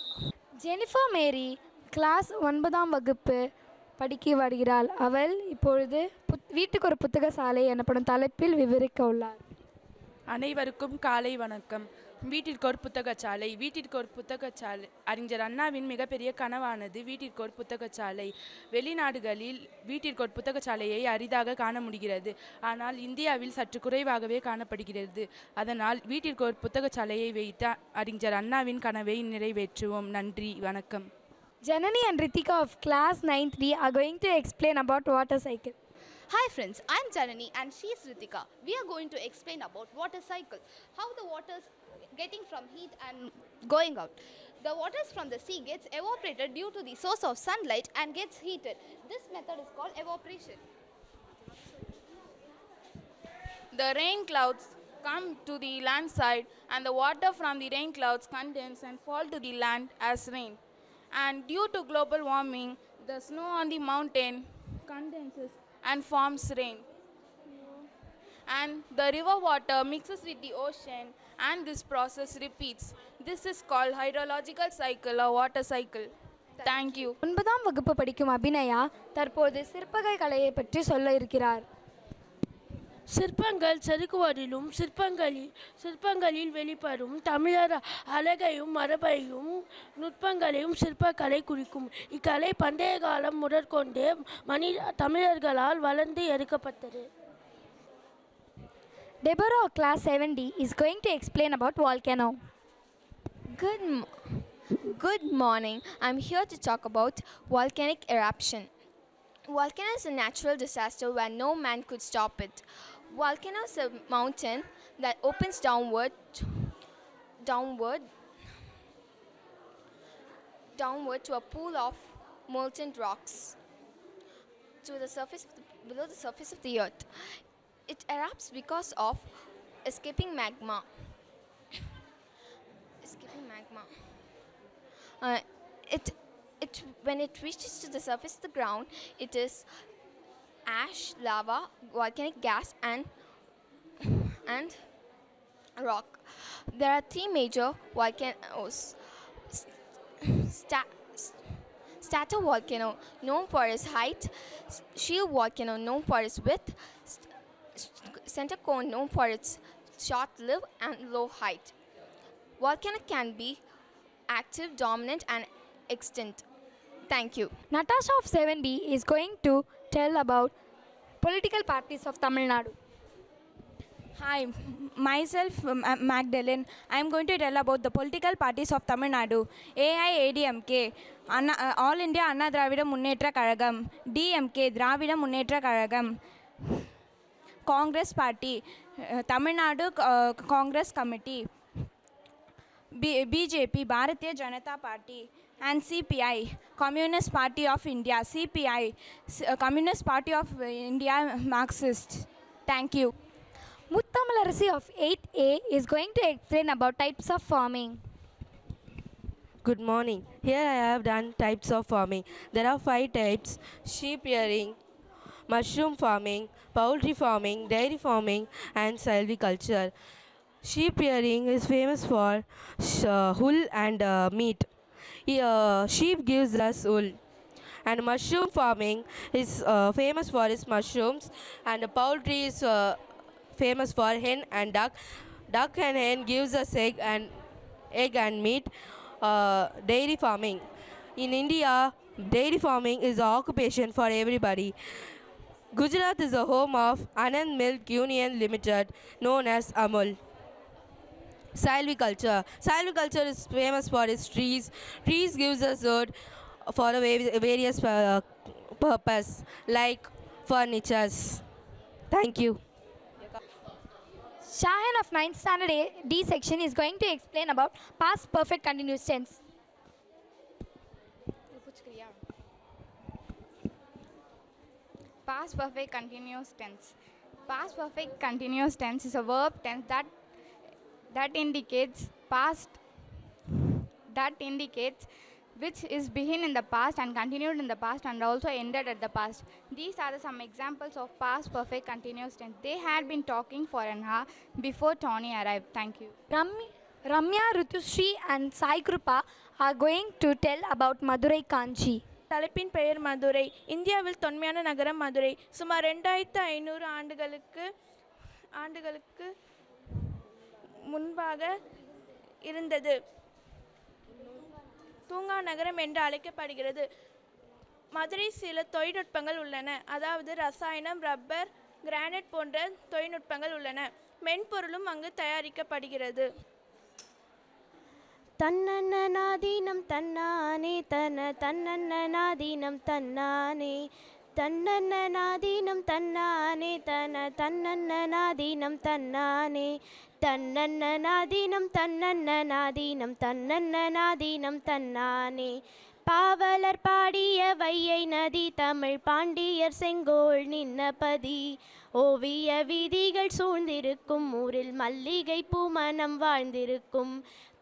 Jennifer Mary, class 9ஆம் வகுப்பு படிக்க வருகிறாள். அவள் இப்பொழுது வீட்டுக்கு ஒரு புத்தக சாலை எனப்படும் தலைப்பில் விவரிக்க உள்ளார். அனைவருக்கும் காலை வணக்கம். வீட்டிற்கு ஒரு புத்தகச்சாலை. வீட்டிற்கு ஒரு புத்தகச்சாலை அறிஞர் அண்ணாவின் மிகப்பெரிய கனவானது வீட்டிற்கு ஒரு புத்தகச்சாலை. வெளிநாடுகளில் வீட்டிற்கு ஒரு புத்தகச்சாலையை அரிதாக காண முடிகிறது. ஆனால் இந்தியாவில் சற்று குறைவாகவே காணப்படுகிறது. அதனால் வீட்டிற்கு ஒரு புத்தகச்சாலையை வைத்து அறிஞர் அண்ணாவின் கனவை நிறைவேற்றுவோம். நன்றி, வணக்கம். Janani and Ritika of class 9-3 are going to explain about water cycle. Hi friends, I am Janani and she is Ritika. We are going to explain about water cycle. How the water is getting from heat and going out. The waters from the sea gets evaporated due to the source of sunlight and gets heated. This method is called evaporation. The rain clouds come to the land side and the water from the rain clouds condense and fall to the land as rain. And due to global warming, the snow on the mountain condenses and forms rain. And the river water mixes with the ocean and this process repeats. This is called hydrological cycle or water cycle. Thank you. 9ஆம் வகுப்பு படிக்கும் அபிநயா தற்போது சிற்பங்கள் கலையை பற்றி சொல்ல இருக்கிறார். சிற்பங்கள் செதுக்குவதிலும் சிற்பங்களில் வெளிப்படும் தமிழர் அழகையும் மரபையும் நுட்பங்களையும் சிற்பக்கலை குறிக்கும். இக்கலை பண்டைய காலம் முதற்கொண்டு தமிழர்களால் வளர்ந்து எடுக்கப்பட்டது. Deborah of class 7D is going to explain about volcano. Good morning. I'm here to talk about volcanic eruption. Volcano is a natural disaster where no man could stop it. Volcano is a mountain that opens downward to a pool of molten rocks to the surface below the surface of the earth. It erupts because of escaping magma. magma. When it reaches to the surface of the ground, it is ash, lava, volcanic gas, and rock. There are three major volcanoes. Stratovolcano, known for its height; shield volcano, known for its width; center cone, known for its short live and low height. Volcano can be active, dominant, and extinct. Thank you. Natasha of 7B is going to tell about political parties of Tamil Nadu. Hi, myself Magdalene. I am going to tell about the political parties of Tamil Nadu. AIADMK, All India Anna Dravida Munnetra Kazhagam. DMK, Dravida Munnetra Kazhagam. Congress Party, Tamil Nadu Congress Committee. BJP, Bharatiya Janata Party. And CPI, Communist Party of India. CPI, Communist Party of India, Marxist. Thank you. Muttamalarasi of 8A is going to explain about types of farming. Good morning. Here I have done types of farming. There are 5 types: sheep rearing, mushroom farming, poultry farming, dairy farming, and silviculture. Sheep rearing is famous for wool and meat. Sheep gives us wool. And mushroom farming is famous for its mushrooms, and poultry is famous for hen and duck. Duck and hen gives us egg and meat. Dairy farming. In India, dairy farming is an occupation for everybody. Gujarat is the home of Anand Milk Union Limited, known as Amul. Silviculture. Silviculture is famous for its trees. Trees gives us wood for various purpose, like furnitures. Thank you. Shahan of 9th standard D section is going to explain about past perfect continuous tense. Past perfect continuous tense. Past perfect continuous tense is a verb tense that indicates which is begin in the past and continued in the past and also ended at the past. These are some examples of past perfect continuous tense. They had been talking for an hour before Tony arrived. Thank you. Ramya, Rutushree and Sai Krupa are going to tell about Madurai Kanchi. தலைப்பின் பெயர் மதுரை. இந்தியாவில் தொன்மையான நகரம் மதுரை. சுமார் 2500 ஆண்டுகளுக்கு முன்பாக இருந்தது. தூங்கா நகரம் என்று அழைக்கப்படுகிறது. மதுரை சில தொழில்நுட்பங்கள் உள்ளன. அதாவது ரசாயனம், ரப்பர், கிரானைட் போன்ற தொழில்நுட்பங்கள் உள்ளன. மென்பொருளும் அங்கு தயாரிக்கப்படுகிறது. தன்னன்னாதீனம் தன்னானே தன்னன்னாதீனம் தன்னானே தன்னன்னாதீனம் தன்னானே தன்னன்னாதீனம் தன்னானே தன்னன்னாதீனம் தன்னன்னாதீனம் தன்னன்னாதீனம் தன்னானே பாவலர் பாடிய வையை நதி தமிழ் பாண்டியர் செங்கோல் நின்னபதி ஓவிய வீதிகள் சூழ்ந்திருக்கும் ஊரில் மல்லிகை பூமனம் வாழ்ந்திருக்கும்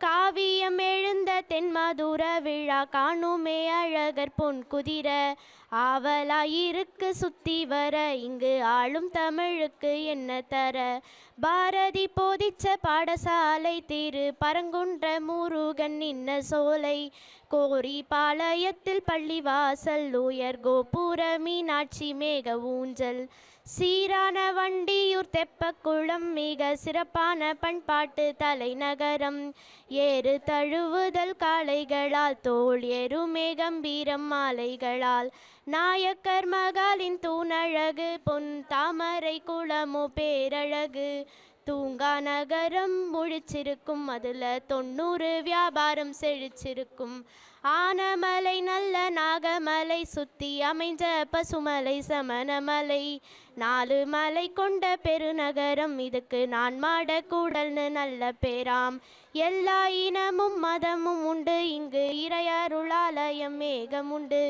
காவியம் எழுந்த தென்மதுர விழா காணுமே அழகர் பொன் குதிர ஆவலாயிருக்கு சுத்தி வர இங்கு ஆளும் தமிழுக்கு என்ன தர பாரதி போதிச்ச பாடசாலை திரு பரங்குன்ற முருகன் நின்ன சோலை கோரி பாளையத்தில் பள்ளிவாசல் உயர் கோபுர மீனாட்சி மேக ஊஞ்சல் சீரான வண்டியூர் தெப்பக்குளம் மிக சிறப்பான பண்பாட்டு தலைநகரம் ஏறு தழுவுதல் காளைகளால் தோல் ஏறுமே கம்பீரம் மாலைகளால் நாயக்கர் மகாலின் தூணழகு பொன் தாமரை குளமோ பேரழகு தூங்கா நகரம் முழிச்சிருக்கும் அதுல 90 வியாபாரம் செழிச்சிருக்கும் ஆனமலை நல்ல நாகமலை சுத்தி அமைஞ்ச பசுமலை சமணமலை 4 மலை கொண்ட பெருநகரம் இதுக்கு நான் மாட கூடல்னு நல்ல பேராம் எல்லா இனமும் மதமும் உண்டு இங்கு இறையருளாலயம் மேகம் உண்டு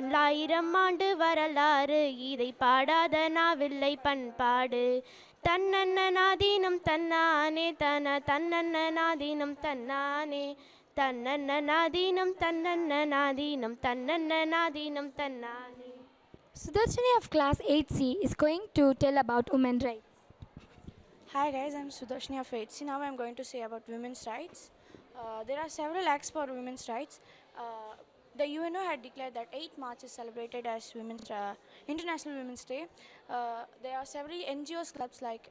1000 ஆண்டு வரலாறு இதை பாடாத நாவில்லை பண்பாடு தன்னன்னாதீனம் தன்னானே தன்னன்னாதீனம் தன்னானே tannannanadinam tannannanadinam tannannanadinam tannane. Sudarshini of class 8C is going to tell about women's rights. Hi guys, I'm Sudarshini of 8C. Now I'm going to say about women's rights. There are several acts for women's rights. The UNO had declared that 8th March is celebrated as International Women's Day. There are several NGOs clubs like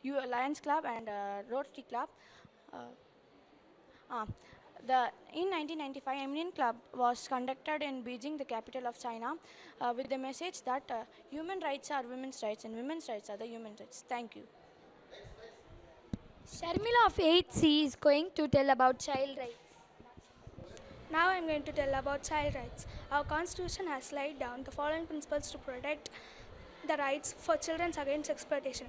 Lions Club and Rotary Club. In 1995, Eminent Club was conducted in Beijing, the capital of China, with the message that human rights are women's rights and women's rights are the human rights. Thank you. Sharmila of 8C is going to tell about child rights. Now I am going to tell about child rights. Our constitution has laid down the following principles to protect the rights for children against exploitation.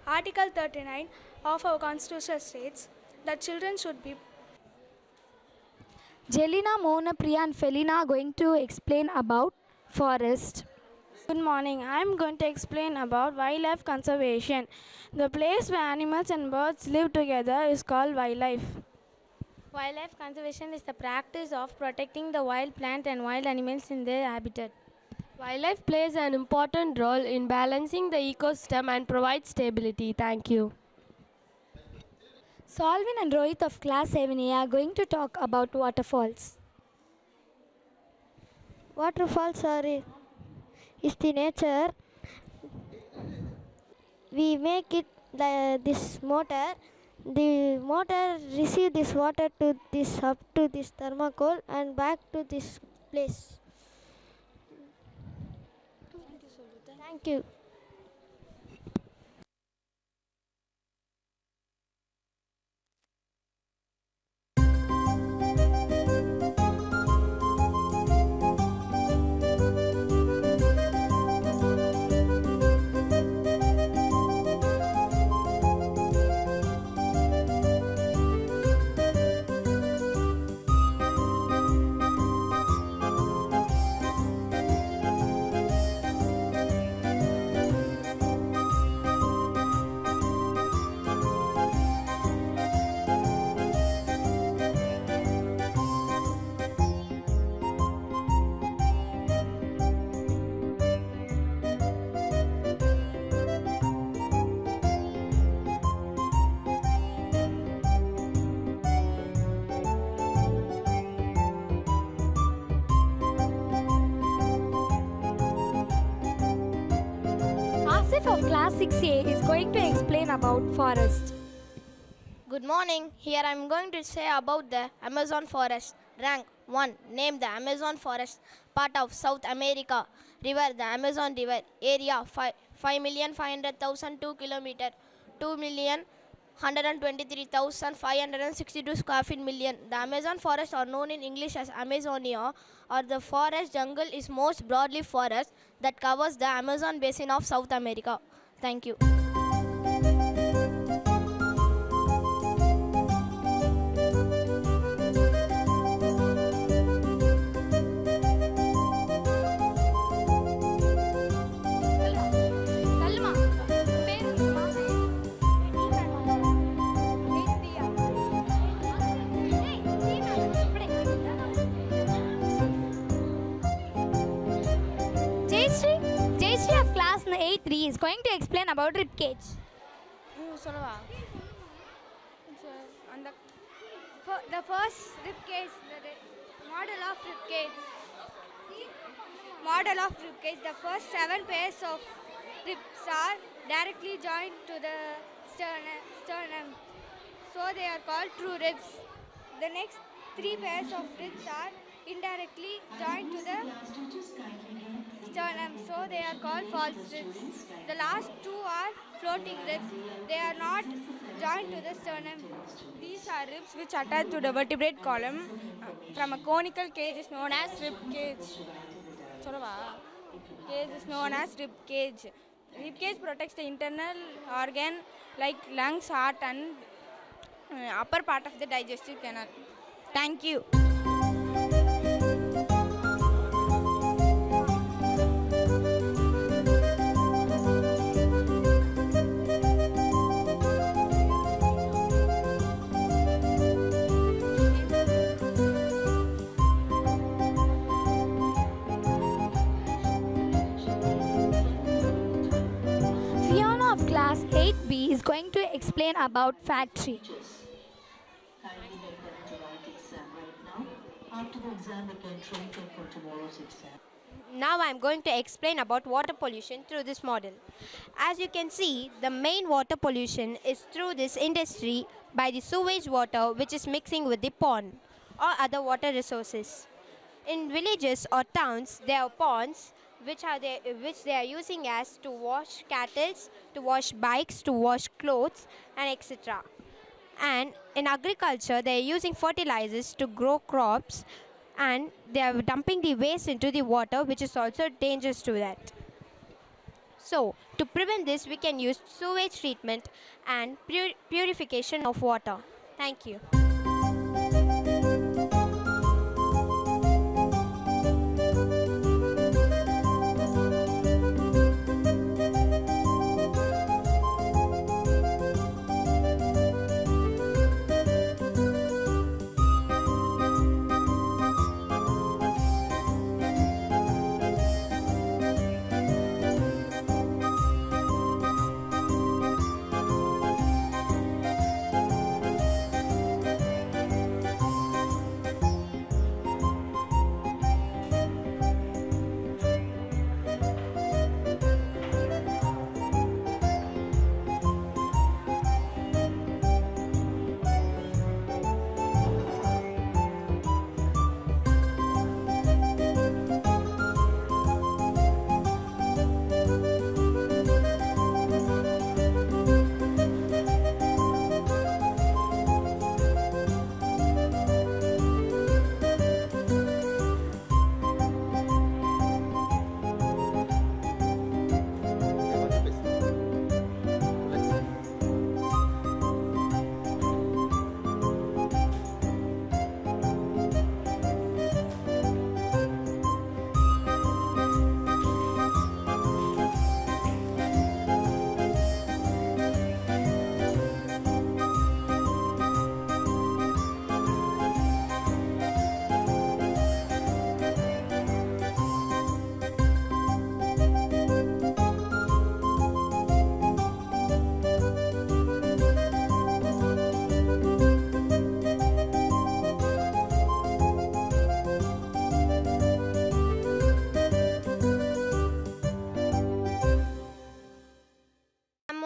Article 39 of our constitution states that children should be. Jelina, Mona, Priya and Felina are going to explain about forest. Good morning. I am going to explain about wildlife conservation. The place where animals and birds live together is called wildlife. Wildlife conservation is the practice of protecting the wild plant and wild animals in their habitat. Wildlife plays an important role in balancing the ecosystem and provides stability. Thank you. Solvin and Rohit of class 7A are going to talk about waterfalls. Waterfalls is the nature. We make it this motor. The motor receive this water to this up to this thermocol and back to this place. Thank you. Of class 6A is going to explain about forest. Good morning. Here I am going to say about the Amazon forest. Rank 1. Name the Amazon forest. Part of South America. River. The Amazon River. Area 5,500,000 km. 2,123,562 square feet million. The Amazon forests are known in English as Amazonia, or the forest jungle is most broadly forest that covers the Amazon basin of South America. Thank you. Jayashree of class 8-3 is going to explain about rib cage. The first rib cage, the model of rib cage. The first 7 pairs of ribs are directly joined to the sternum, so they are called true ribs. The next 3 pairs of ribs are indirectly joined to the sternum, so they are called false ribs. The last 2 are floating ribs. They are not joined to the sternum. These are ribs which attach to the vertebrate column from a conical cage is known as rib cage. Cage is known as rib cage. Rib cage protects the internal organ like lungs, heart and upper part of the digestive canal. Thank you. going to explain about factory. Now I am going to explain about water pollution through this model. As you can see, the main water pollution is through this industry by the sewage water which is mixing with the pond or other water resources. In villages or towns, there are ponds which they are using as to wash cattle, to wash bikes, to wash clothes and etc. And in agriculture, they are using fertilizers to grow crops, and they are dumping the waste into the water, which is also dangerous to that. So, to prevent this, we can use sewage treatment and purification of water. Thank you.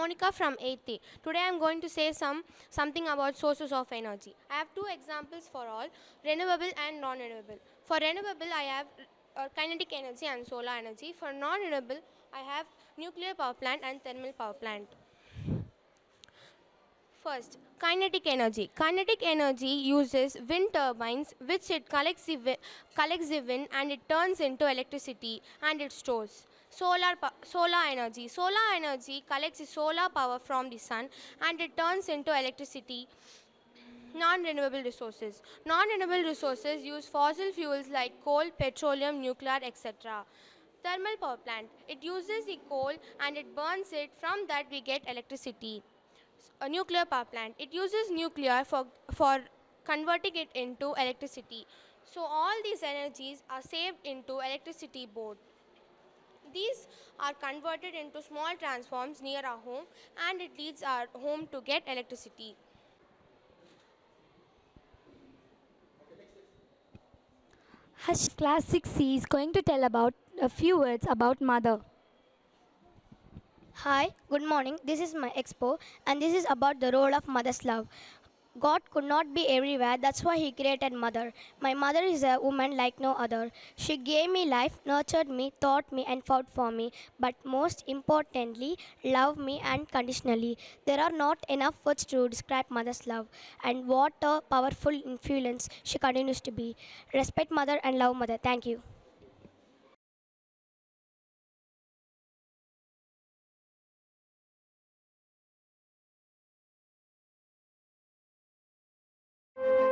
Monica from 8th A. Today I am going to say something about sources of energy. I have two examples for all, renewable and non-renewable. For renewable, I have kinetic energy and solar energy. For non-renewable, I have nuclear power plant and thermal power plant. First, kinetic energy. Kinetic energy uses wind turbines, which it collects the wind and it turns into electricity and it stores. Solar energy. Solar energy collects the solar power from the sun and it turns into electricity. Non-renewable resources. Non-renewable resources use fossil fuels like coal, petroleum, nuclear, etc. Thermal power plant. It uses the coal and it burns it. From that we get electricity. A nuclear power plant. It uses nuclear for converting it into electricity. So all these energies are saved into electricity board. These are converted into small transformers near our home and it leads our home to get electricity. Hush, class 6C is going to tell about a few words about mother. Hi, good morning. This is my expo and this is about the role of mother's love. God could not be everywhere, that's why He created mother. My mother is a woman like no other. She gave me life, nurtured me, taught me and fought for me, but most importantly, loved me unconditionally. There are not enough words to describe mother's love and what a powerful influence she continues to be. Respect mother and love mother. Thank you.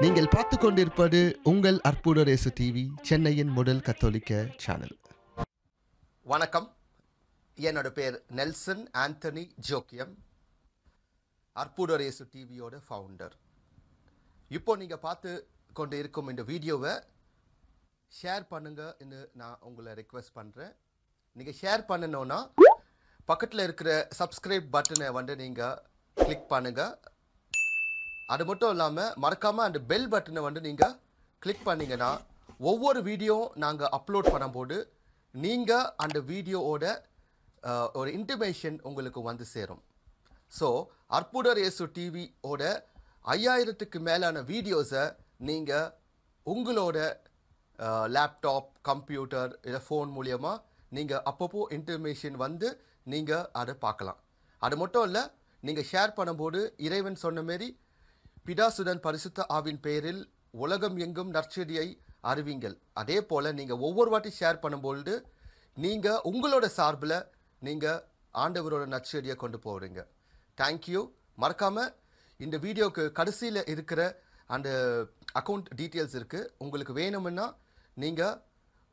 நீங்கள் பார்த்து கொண்டிருப்பது உங்கள் அற்புத race TV, சென்னையின் முதல் கத்தோலிக்க channel. வணக்கம், என்னோட பேர் நெல்சன் ஆண்டனி ஜோக்கியம், அற்புத ரேசு டிவியோட ஃபவுண்டர். இப்போ நீங்கள் பார்த்து கொண்டு இருக்கும் இந்த வீடியோவை ஷேர் பண்ணுங்கன்னு நான் உங்களை ரெக்வெஸ்ட் பண்ணுறேன். நீங்கள் ஷேர் பண்ணணுன்னா பக்கத்தில் இருக்கிற சப்ஸ்கிரைப் பட்டனை நீங்கள் கிளிக் பண்ணுங்க. அது மட்டும் இல்லாமல் மறக்காமல் அந்த பெல் பட்டனை வந்து நீங்கள் கிளிக் பண்ணிங்கன்னா ஒவ்வொரு வீடியோ நாங்கள் அப்லோட் பண்ணும்போது நீங்கள் அந்த வீடியோவோட ஒரு இன்டிமேஷன் உங்களுக்கு வந்து சேரும். ஸோ அற்புதர் இயேசு டிவியோட 5000க்கு மேலான வீடியோஸை நீங்கள் உங்களோட லேப்டாப், கம்ப்யூட்டர் இல்லை ஃபோன் மூலயமா நீங்கள் அப்பப்போ இன்டிமேஷன் வந்து நீங்கள் அதை பார்க்கலாம். அது மட்டும் இல்லை, நீங்கள் ஷேர் பண்ணும்போது இறைவன் சொன்ன மாரி பிதாசுடன் பரிசுத்த ஆவின் பெயரில் உலகம் எங்கும் நற்செடியை அறிவிங்கள். அதே போல் நீங்கள் ஒவ்வொரு வாட்டி ஷேர் பண்ணும்பொழுது நீங்கள் உங்களோட சார்பில் நீங்கள் ஆண்டவரோட நற்செடியை கொண்டு போகிறீங்க. தேங்க்யூ. மறக்காமல் இந்த வீடியோவுக்கு கடைசியில் இருக்கிற அந்த அக்கௌண்ட் டீட்டெயில்ஸ் இருக்குது. உங்களுக்கு வேணும்னா நீங்கள்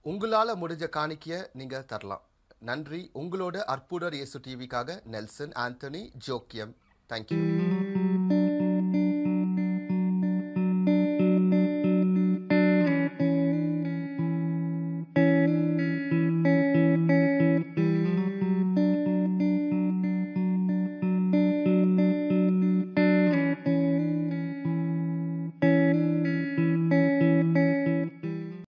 உங்களால் முடிஞ்ச காணிக்கையை நீங்கள் தரலாம். நன்றி. உங்களோட அற்புதர் இயேசு டிவிக்காக நெல்சன் ஆண்டனி ஜோக்கியம். தேங்க்யூ.